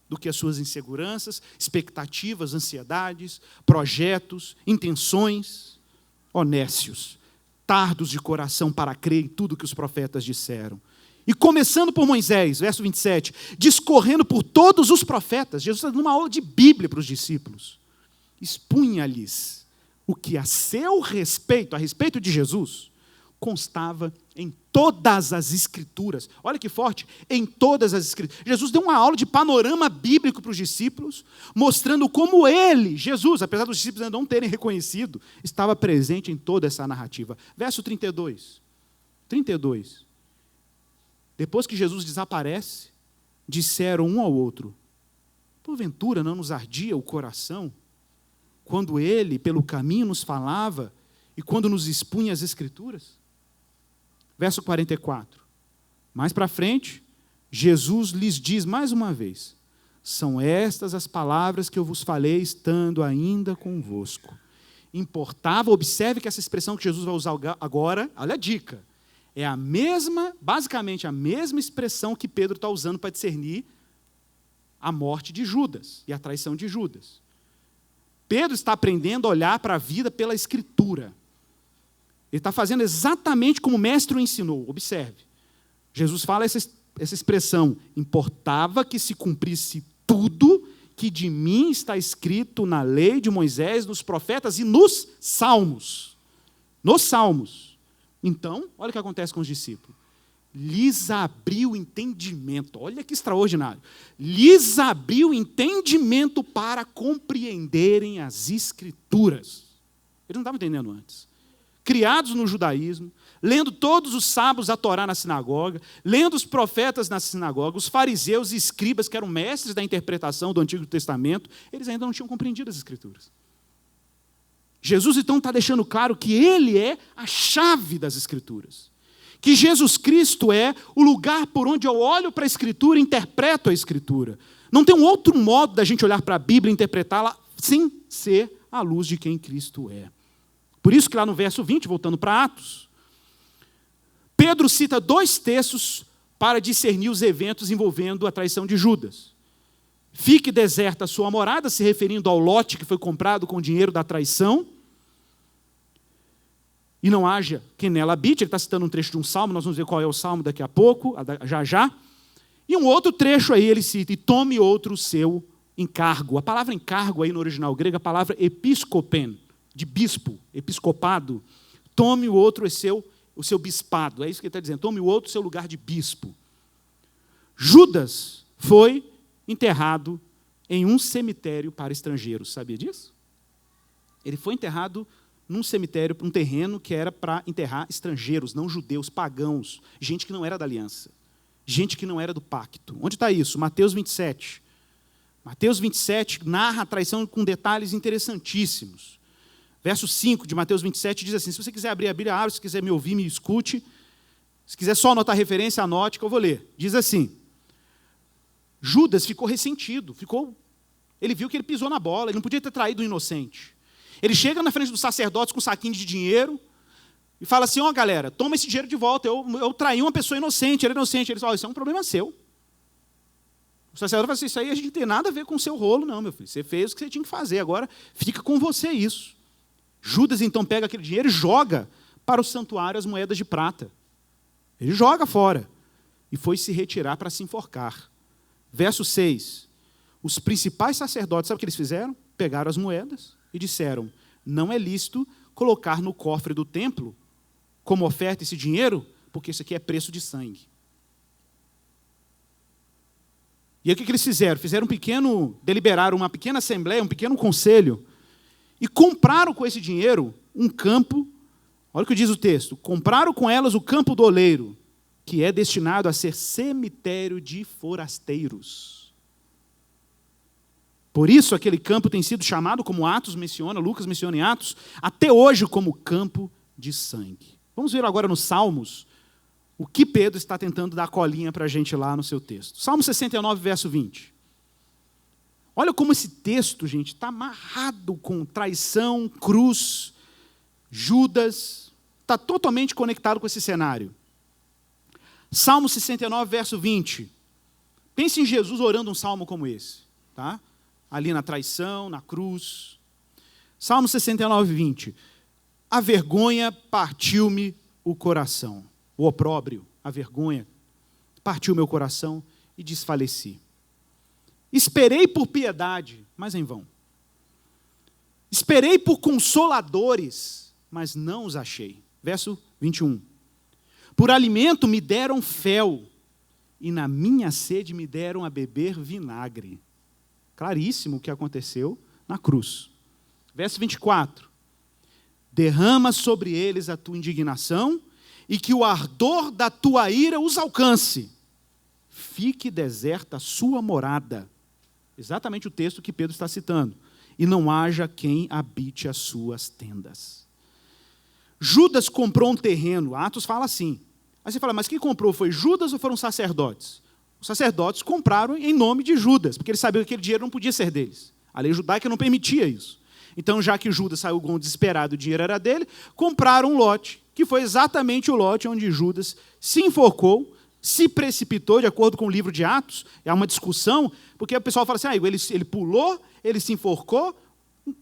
do que as suas inseguranças, expectativas, ansiedades, projetos, intenções. Nécios, tardos de coração para crer em tudo que os profetas disseram. E começando por Moisés, verso 27, discorrendo por todos os profetas, Jesus está dando uma aula de Bíblia para os discípulos. Expunha-lhes o que a respeito de Jesus, constava em todas as Escrituras. Olha que forte, em todas as Escrituras. Jesus deu uma aula de panorama bíblico para os discípulos, mostrando como ele, Jesus, apesar dos discípulos ainda não terem reconhecido, estava presente em toda essa narrativa. Verso 32. Depois que Jesus desaparece, disseram um ao outro: porventura não nos ardia o coração quando ele, pelo caminho, nos falava e quando nos expunha as Escrituras? Verso 44. Mais para frente, Jesus lhes diz mais uma vez: são estas as palavras que eu vos falei estando ainda convosco. Importava, observe que essa expressão que Jesus vai usar agora, olha a dica, é a mesma, basicamente a mesma expressão que Pedro está usando para discernir a morte de Judas e a traição de Judas. Pedro está aprendendo a olhar para a vida pela Escritura. Ele está fazendo exatamente como o mestre o ensinou. Observe. Jesus fala essa expressão: importava que se cumprisse tudo que de mim está escrito na lei de Moisés, nos profetas e nos salmos. Nos salmos. Então, olha o que acontece com os discípulos. Lhes abriu o entendimento. Olha que extraordinário. Lhes abriu o entendimento para compreenderem as Escrituras. Eles não estavam entendendo antes. Criados no judaísmo, lendo todos os sábados a Torá na sinagoga, lendo os profetas na sinagoga, os fariseus e escribas, que eram mestres da interpretação do Antigo Testamento, eles ainda não tinham compreendido as Escrituras. Jesus, então, está deixando claro que ele é a chave das Escrituras. Que Jesus Cristo é o lugar por onde eu olho para a Escritura e interpreto a Escritura. Não tem um outro modo da gente olhar para a Bíblia e interpretá-la sem ser à luz de quem Cristo é. Por isso que lá no verso 20, voltando para Atos, Pedro cita 2 textos para discernir os eventos envolvendo a traição de Judas. Fique deserta a sua morada, se referindo ao lote que foi comprado com o dinheiro da traição, e não haja quem nela habite. Ele está citando um trecho de um salmo, nós vamos ver qual é o salmo daqui a pouco, já. E um outro trecho aí ele cita: e tome outro seu encargo. A palavra encargo aí no original grego, a palavra episcopen, de bispo, episcopado. Tome o outro o seu bispado. É isso que ele está dizendo. Tome o outro o seu lugar de bispo. Judas foi enterrado em um cemitério para estrangeiros. Sabia disso? Ele foi enterrado num cemitério, um terreno que era para enterrar estrangeiros, não judeus, pagãos, gente que não era da aliança, gente que não era do pacto. Onde está isso? Mateus 27. Mateus 27 narra a traição com detalhes interessantíssimos. Verso 5 de Mateus 27 diz assim: se você quiser abrir a Bíblia, abre, se quiser me ouvir, me escute. Se quiser só anotar referência, anote que eu vou ler. Diz assim: Judas ficou ressentido, ele viu que ele pisou na bola, ele não podia ter traído um inocente. Ele chega na frente dos sacerdotes com um saquinho de dinheiro e fala assim: galera, toma esse dinheiro de volta, eu traí uma pessoa inocente, ele é inocente. Eles falam: isso é um problema seu. O sacerdote fala assim: isso aí a gente não tem nada a ver com o seu rolo, não, meu filho. Você fez o que você tinha que fazer, agora fica com você isso. Judas, então, pega aquele dinheiro e joga para o santuário as moedas de prata. Ele joga fora e foi se retirar para se enforcar. Verso 6. Os principais sacerdotes, sabe o que eles fizeram? Pegaram as moedas e disseram: não é lícito colocar no cofre do templo como oferta esse dinheiro, porque isso aqui é preço de sangue. E aí o que eles fizeram? Deliberaram uma pequena assembleia, um pequeno conselho, e compraram com esse dinheiro um campo. Olha o que diz o texto: compraram com elas o campo do oleiro, que é destinado a ser cemitério de forasteiros. Por isso, aquele campo tem sido chamado, como Atos menciona, Lucas menciona em Atos, até hoje como campo de sangue. Vamos ver agora nos Salmos o que Pedro está tentando dar colinha para a gente lá no seu texto. Salmo 69, verso 20. Olha como esse texto, gente, está amarrado com traição, cruz, Judas, está totalmente conectado com esse cenário. Salmo 69, verso 20. Pense em Jesus orando um salmo como esse, tá? Ali na traição, na cruz. Salmo 69, 20. A vergonha partiu-me o coração. O opróbrio, a vergonha, partiu meu coração e desfaleci. Esperei por piedade, mas em vão. Esperei por consoladores, mas não os achei. Verso 21. Por alimento me deram fel, e na minha sede me deram a beber vinagre. Claríssimo o que aconteceu na cruz. Verso 24. Derrama sobre eles a tua indignação, e que o ardor da tua ira os alcance. Fique deserta a sua morada. Exatamente o texto que Pedro está citando. E não haja quem habite as suas tendas. Judas comprou um terreno. Atos fala assim. Aí você fala, mas quem comprou foi Judas ou foram sacerdotes? Os sacerdotes compraram em nome de Judas, porque eles sabiam que aquele dinheiro não podia ser deles. A lei judaica não permitia isso. Então, já que Judas saiu com desesperado, o dinheiro era dele, compraram um lote, que foi exatamente o lote onde Judas se enforcou, se precipitou, de acordo com o livro de Atos. É uma discussão, porque o pessoal fala assim, ele pulou, ele se enforcou.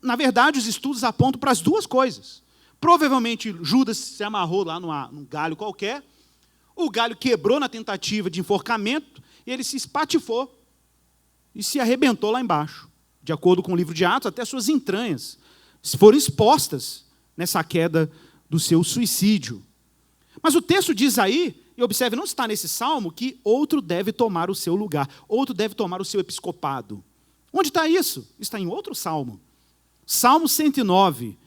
Na verdade, os estudos apontam para as duas coisas. Provavelmente, Judas se amarrou lá num galho qualquer, o galho quebrou na tentativa de enforcamento, e ele se espatifou e se arrebentou lá embaixo. De acordo com o livro de Atos, até suas entranhas foram expostas nessa queda do seu suicídio. Mas o texto diz aí, e observe, não está nesse salmo, que outro deve tomar o seu lugar, outro deve tomar o seu episcopado. Onde está isso? Está em outro salmo. Salmo 109.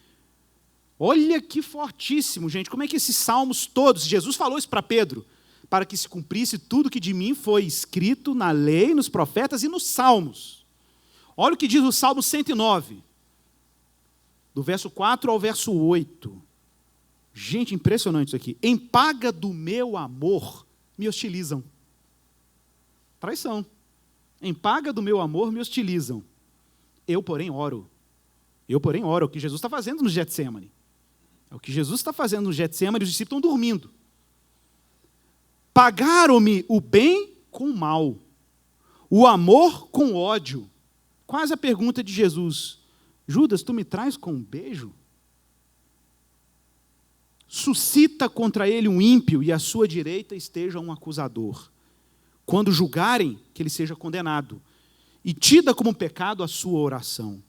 Olha que fortíssimo, gente. Como é que esses salmos todos, Jesus falou isso para Pedro, para que se cumprisse tudo que de mim foi escrito na lei, nos profetas e nos salmos. Olha o que diz o Salmo 109, do verso 4 ao verso 8. Gente, impressionante isso aqui. Em paga do meu amor, me hostilizam. Traição. Em paga do meu amor, me hostilizam. Eu, porém, oro. Eu, porém, oro. É o que Jesus está fazendo no Getsêmani. É o que Jesus está fazendo no Getsêmani, os discípulos estão dormindo. Pagaram-me o bem com o mal, o amor com o ódio. Quase a pergunta de Jesus, Judas, tu me traz com um beijo? Suscita contra ele um ímpio e à sua direita esteja um acusador. Quando julgarem, que ele seja condenado. E tida como pecado a sua oração.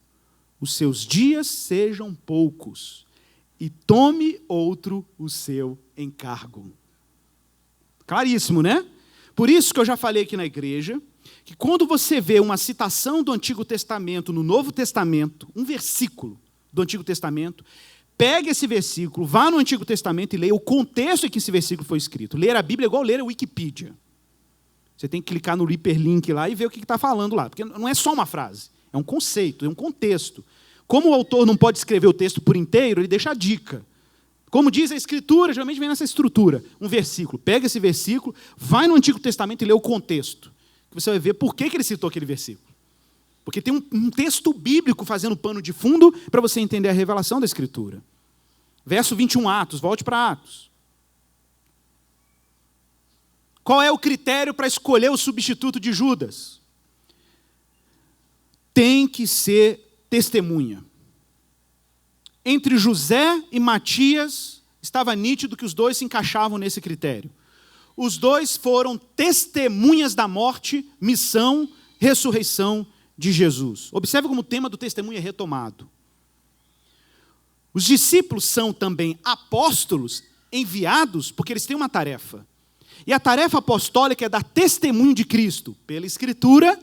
Os seus dias sejam poucos e tome outro o seu encargo. Claríssimo, né? Por isso que eu já falei aqui na igreja, que quando você vê uma citação do Antigo Testamento no Novo Testamento, um versículo do Antigo Testamento, pegue esse versículo, vá no Antigo Testamento e leia o contexto em que esse versículo foi escrito. Ler a Bíblia é igual ler a Wikipedia. Você tem que clicar no hiperlink lá e ver o que está falando lá, porque não é só uma frase, é um conceito, é um contexto. Como o autor não pode escrever o texto por inteiro, ele deixa a dica. Como diz a Escritura, geralmente vem nessa estrutura, um versículo. Pega esse versículo, vai no Antigo Testamento e lê o contexto. Você vai ver por que ele citou aquele versículo. Porque tem um texto bíblico fazendo pano de fundo para você entender a revelação da Escritura. Verso 21, Atos, volte para Atos. Qual é o critério para escolher o substituto de Judas? Tem que ser testemunha. Entre José e Matias, estava nítido que os dois se encaixavam nesse critério. Os dois foram testemunhas da morte, missão, ressurreição de Jesus. Observe como o tema do testemunho é retomado. Os discípulos são também apóstolos enviados porque eles têm uma tarefa. E a tarefa apostólica é dar testemunho de Cristo pela Escritura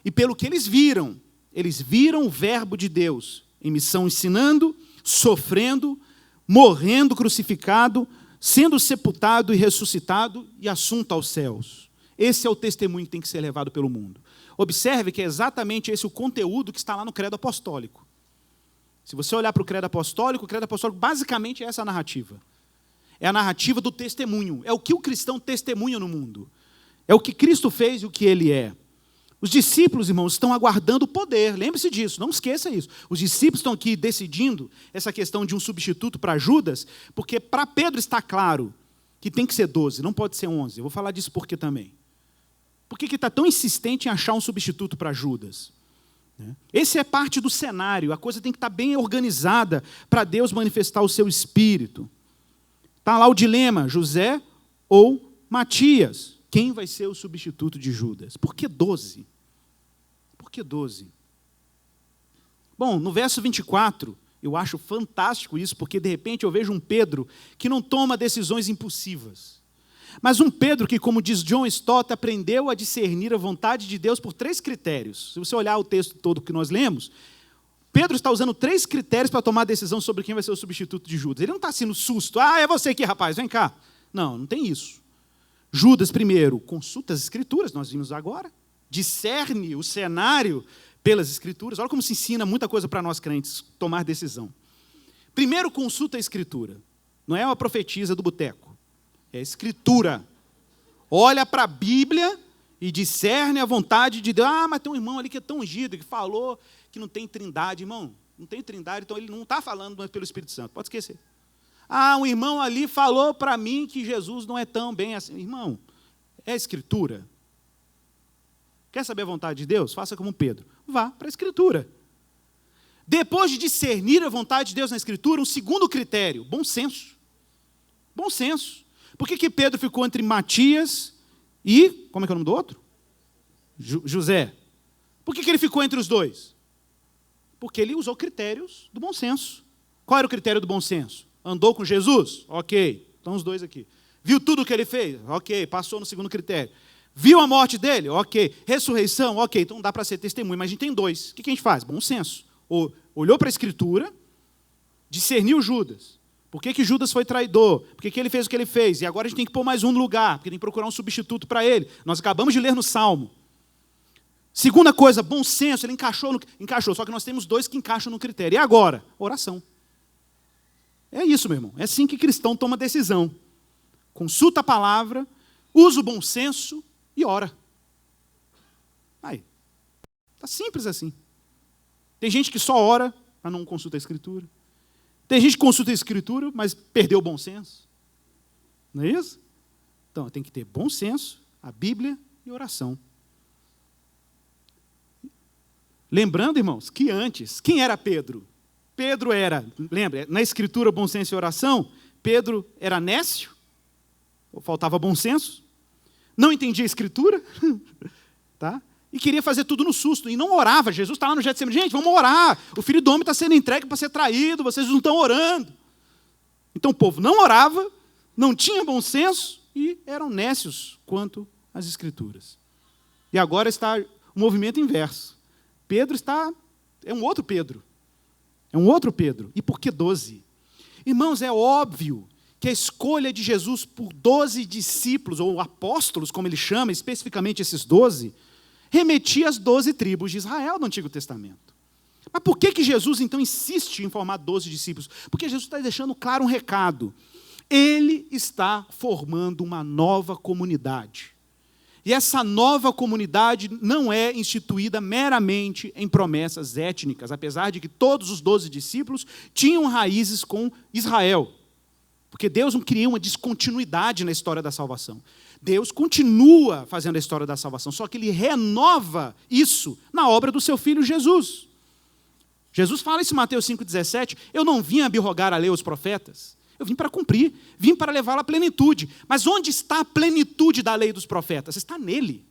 e pelo que eles viram. Eles viram o verbo de Deus em missão ensinando, sofrendo, morrendo crucificado, sendo sepultado e ressuscitado e assunto aos céus. Esse é o testemunho que tem que ser levado pelo mundo. Observe que é exatamente esse o conteúdo que está lá no credo apostólico. Se você olhar para o credo apostólico basicamente é essa a narrativa. É a narrativa do testemunho. É o que o cristão testemunha no mundo. É o que Cristo fez e o que ele é. Os discípulos, irmãos, estão aguardando o poder. Lembre-se disso, não esqueça isso. Os discípulos estão aqui decidindo essa questão de um substituto para Judas, porque para Pedro está claro que tem que ser 12, não pode ser 11. Eu vou falar disso por quê também. Por que está tão insistente em achar um substituto para Judas? Esse é parte do cenário, a coisa tem que estar bem organizada para Deus manifestar o seu espírito. Está lá o dilema, José ou Matias. Quem vai ser o substituto de Judas? Por que 12? Por que 12? Bom, no verso 24, eu acho fantástico isso, porque de repente eu vejo um Pedro que não toma decisões impulsivas. Mas um Pedro que, como diz John Stott, aprendeu a discernir a vontade de Deus por 3 critérios. Se você olhar o texto todo que nós lemos, Pedro está usando 3 critérios para tomar a decisão sobre quem vai ser o substituto de Judas. Ele não está sendo susto. É você aqui, rapaz, vem cá. Não, não tem isso. Judas, primeiro, consulta as Escrituras, nós vimos agora. Discerne o cenário pelas Escrituras. Olha como se ensina muita coisa para nós crentes tomar decisão. Primeiro, consulta a Escritura. Não é uma profetisa do boteco. É a Escritura. Olha para a Bíblia e discerne a vontade de Deus. Mas tem um irmão ali que é tão ungido, que falou que não tem trindade. Irmão, não tem trindade, então ele não está falando pelo Espírito Santo. Pode esquecer. Um irmão ali falou para mim que Jesus não é tão bem assim. Irmão, é a Escritura. Quer saber a vontade de Deus? Faça como Pedro. Vá para a Escritura. Depois de discernir a vontade de Deus na Escritura, um segundo critério, bom senso. Bom senso. Por que Pedro ficou entre Matias e, como é que é o nome do outro? José. Por que ele ficou entre os dois? Porque ele usou critérios do bom senso. Qual era o critério do bom senso? Andou com Jesus? Ok, estão os dois aqui. Viu tudo o que ele fez? Ok, passou no segundo critério. Viu a morte dele? Ok. Ressurreição? Ok, então dá para ser testemunho, mas a gente tem 2. O que a gente faz? Bom senso. Olhou para a Escritura, discerniu Judas. Por que Judas foi traidor? Por que ele fez o que ele fez? E agora a gente tem que pôr mais um no lugar, porque tem que procurar um substituto para ele. Nós acabamos de ler no Salmo. Segunda coisa, bom senso, ele encaixou, só que nós temos 2 que encaixam no critério. E agora? Oração. É isso, meu irmão. É assim que cristão toma decisão. Consulta a palavra, usa o bom senso e ora. Aí. Está simples assim. Tem gente que só ora, mas não consulta a Escritura. Tem gente que consulta a Escritura, mas perdeu o bom senso. Não é isso? Então, tem que ter bom senso, a Bíblia e oração. Lembrando, irmãos, que antes, quem era Pedro? Pedro era, lembra, na Escritura, bom senso e oração, Pedro era nécio, ou faltava bom senso, não entendia a Escritura, tá? E queria fazer tudo no susto, e não orava. Jesus está lá no Getsemane, gente, vamos orar, o Filho do Homem está sendo entregue para ser traído, vocês não estão orando. Então o povo não orava, não tinha bom senso, e eram nécios quanto às Escrituras. E agora está o movimento inverso. Pedro é um outro Pedro. É um outro Pedro. E por que 12? Irmãos, é óbvio que a escolha de Jesus por 12 discípulos, ou apóstolos, como ele chama, especificamente esses 12, remetia às 12 tribos de Israel do Antigo Testamento. Mas por que Jesus, então, insiste em formar 12 discípulos? Porque Jesus está deixando claro um recado. Ele está formando uma nova comunidade. E essa nova comunidade não é instituída meramente em promessas étnicas, apesar de que todos os 12 discípulos tinham raízes com Israel. Porque Deus não cria uma descontinuidade na história da salvação. Deus continua fazendo a história da salvação, só que Ele renova isso na obra do seu Filho Jesus. Jesus fala isso em Mateus 5,17, eu não vim abrogar a lei aos profetas, eu vim para cumprir, vim para levá-la à plenitude. Mas onde está a plenitude da lei dos profetas? Está nele.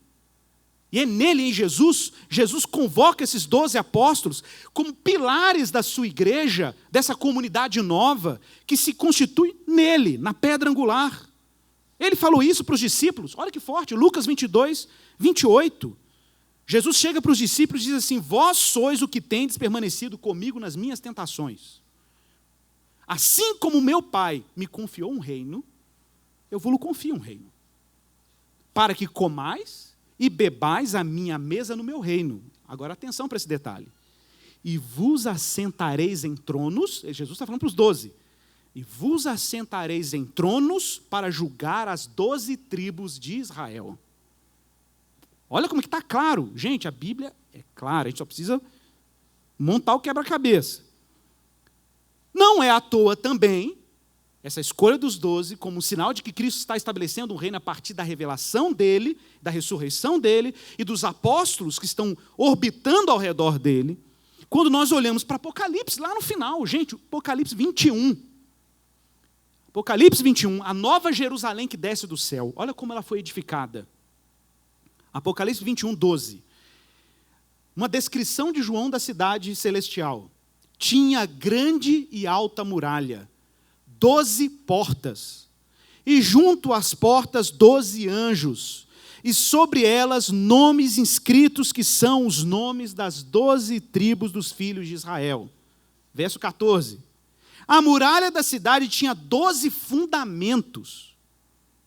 E é nele, em Jesus, Jesus convoca esses 12 apóstolos como pilares da sua igreja, dessa comunidade nova, que se constitui nele, na pedra angular. Ele falou isso para os discípulos, olha que forte, Lucas 22, 28. Jesus chega para os discípulos e diz assim, vós sois o que tendes permanecido comigo nas minhas tentações. Assim como meu Pai me confiou um reino, eu vos confio um reino. para que comais e bebais a minha mesa no meu reino. Agora atenção para esse detalhe. E vos assentareis em tronos, Jesus está falando para os 12, e vos assentareis em tronos para julgar as 12 tribos de Israel. Olha como que está claro. Gente, a Bíblia é clara, a gente só precisa montar o quebra-cabeça. Não é à toa também essa escolha dos 12 como um sinal de que Cristo está estabelecendo um reino a partir da revelação dele, da ressurreição dele e dos apóstolos que estão orbitando ao redor dele. Quando nós olhamos para Apocalipse, lá no final, gente, Apocalipse 21. Apocalipse 21, a nova Jerusalém que desce do céu. Olha como ela foi edificada. Apocalipse 21, 12. Uma descrição de João da cidade celestial. Tinha grande e alta muralha, 12 portas, e junto às portas 12 anjos, e sobre elas nomes inscritos que são os nomes das 12 tribos dos filhos de Israel. Verso 14. A muralha da cidade tinha 12 fundamentos.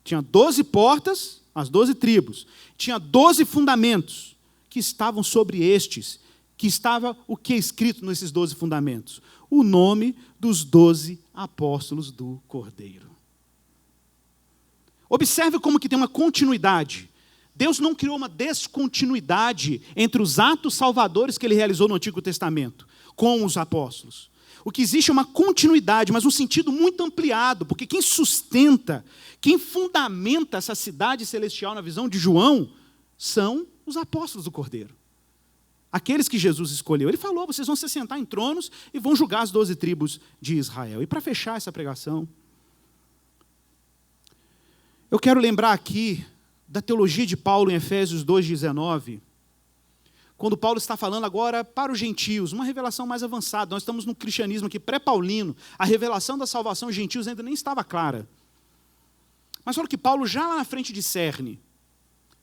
Tinha 12 portas, as 12 tribos. Tinha 12 fundamentos que estavam sobre estes, que estava o que é escrito nesses 12 fundamentos? O nome dos 12 apóstolos do Cordeiro. Observe como que tem uma continuidade. Deus não criou uma descontinuidade entre os atos salvadores que ele realizou no Antigo Testamento com os apóstolos. O que existe é uma continuidade, mas um sentido muito ampliado, porque quem sustenta, quem fundamenta essa cidade celestial na visão de João, são os apóstolos do Cordeiro. Aqueles que Jesus escolheu. Ele falou, vocês vão se sentar em tronos e vão julgar as 12 tribos de Israel. E para fechar essa pregação, eu quero lembrar aqui da teologia de Paulo em Efésios 2,19, quando Paulo está falando agora para os gentios, uma revelação mais avançada. Nós estamos no cristianismo aqui pré-paulino, a revelação da salvação aos gentios ainda nem estava clara. Mas olha o que Paulo já lá na frente discerne.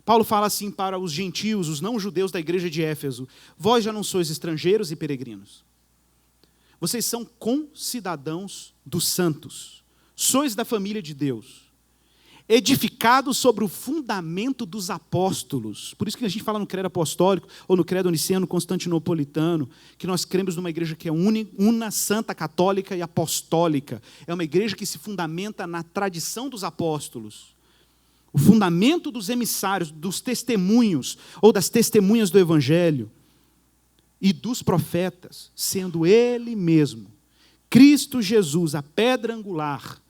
Paulo fala assim para os gentios, os não-judeus da igreja de Éfeso: vós já não sois estrangeiros e peregrinos. Vocês são concidadãos dos santos. Sois da família de Deus. Edificados sobre o fundamento dos apóstolos. Por isso que a gente fala no credo apostólico, ou no credo niceno constantinopolitano, que nós cremos numa igreja que é una, santa, católica e apostólica. É uma igreja que se fundamenta na tradição dos apóstolos. O fundamento dos emissários, dos testemunhos, ou das testemunhas do Evangelho, e dos profetas, sendo Ele mesmo, Cristo Jesus, a pedra angular,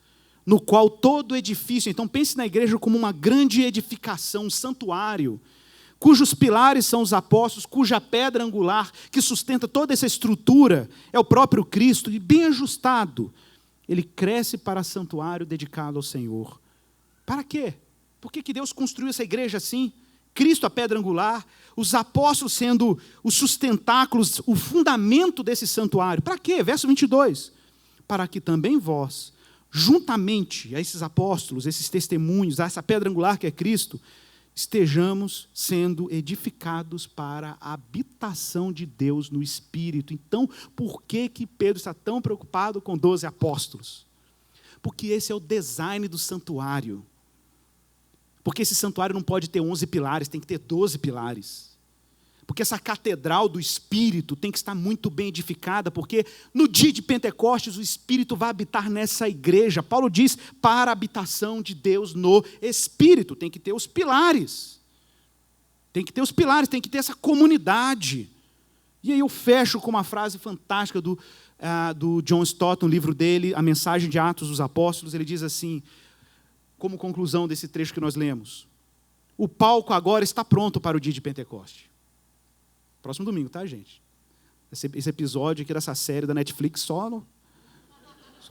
no qual todo edifício, então pense na igreja como uma grande edificação, um santuário, cujos pilares são os apóstolos, cuja pedra angular, que sustenta toda essa estrutura, é o próprio Cristo, e bem ajustado, ele cresce para santuário dedicado ao Senhor. Para quê? Por que Deus construiu essa igreja assim? Cristo, a pedra angular, os apóstolos sendo os sustentáculos, o fundamento desse santuário. Para quê? Verso 22. Para que também vós, juntamente a esses apóstolos, esses testemunhos, a essa pedra angular que é Cristo, estejamos sendo edificados para a habitação de Deus no Espírito. Então, por que Pedro está tão preocupado com 12 apóstolos? Porque esse é o design do santuário. Porque esse santuário não pode ter 11 pilares, tem que ter 12 pilares. Porque essa catedral do Espírito tem que estar muito bem edificada, porque no dia de Pentecostes o Espírito vai habitar nessa igreja. Paulo diz, para a habitação de Deus no Espírito. Tem que ter os pilares. Tem que ter os pilares, tem que ter essa comunidade. E aí eu fecho com uma frase fantástica do John Stott, no livro dele, A Mensagem de Atos dos Apóstolos. Ele diz assim, como conclusão desse trecho que nós lemos: o palco agora está pronto para o dia de Pentecoste. Próximo domingo, tá, gente? Esse episódio aqui dessa série da Netflix só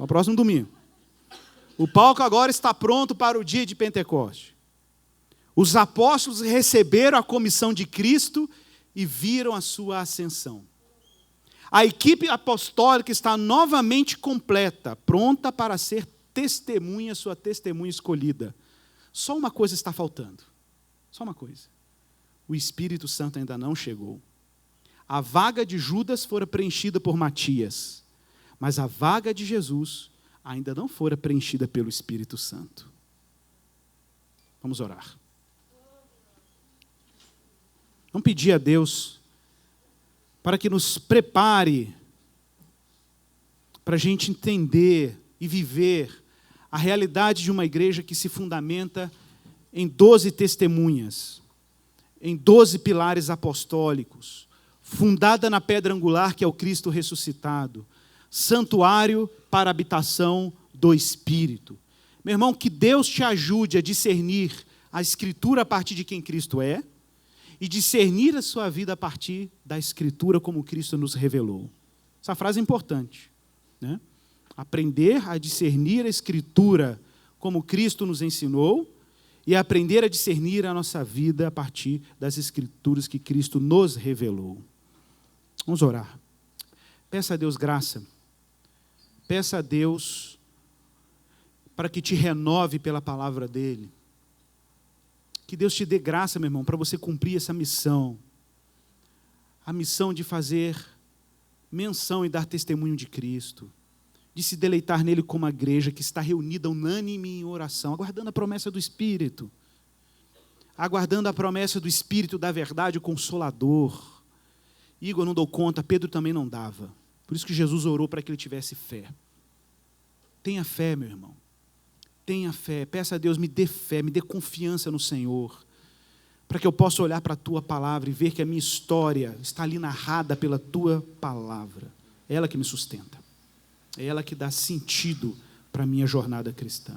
próximo domingo. O palco agora está pronto para o dia de Pentecoste. Os apóstolos receberam a comissão de Cristo e viram a sua ascensão. A equipe apostólica está novamente completa, pronta para ser testemunha, sua testemunha escolhida. Só uma coisa está faltando. Só uma coisa. O Espírito Santo ainda não chegou. A vaga de Judas fora preenchida por Matias, mas a vaga de Jesus ainda não fora preenchida pelo Espírito Santo. Vamos orar. Vamos pedir a Deus para que nos prepare para a gente entender e viver a realidade de uma igreja que se fundamenta em 12 testemunhas, em 12 pilares apostólicos, fundada na pedra angular que é o Cristo ressuscitado, santuário para a habitação do Espírito. Meu irmão, que Deus te ajude a discernir a Escritura a partir de quem Cristo é e discernir a sua vida a partir da Escritura como Cristo nos revelou. Essa frase é importante, né? Aprender a discernir a Escritura como Cristo nos ensinou e aprender a discernir a nossa vida a partir das Escrituras que Cristo nos revelou. Vamos orar. Peça a Deus graça. Peça a Deus para que te renove pela palavra dEle. Que Deus te dê graça, meu irmão, para você cumprir essa missão. A missão de fazer menção e dar testemunho de Cristo. De se deleitar nele como a igreja que está reunida unânime em oração, aguardando a promessa do Espírito. Aguardando a promessa do Espírito da verdade, o Consolador. Igor, não dou conta, Pedro também não dava. Por isso que Jesus orou para que ele tivesse fé. Tenha fé, meu irmão. Tenha fé, peça a Deus, me dê fé, me dê confiança no Senhor, para que eu possa olhar para a Tua palavra e ver que a minha história está ali narrada pela Tua palavra. É ela que me sustenta, é ela que dá sentido para a minha jornada cristã.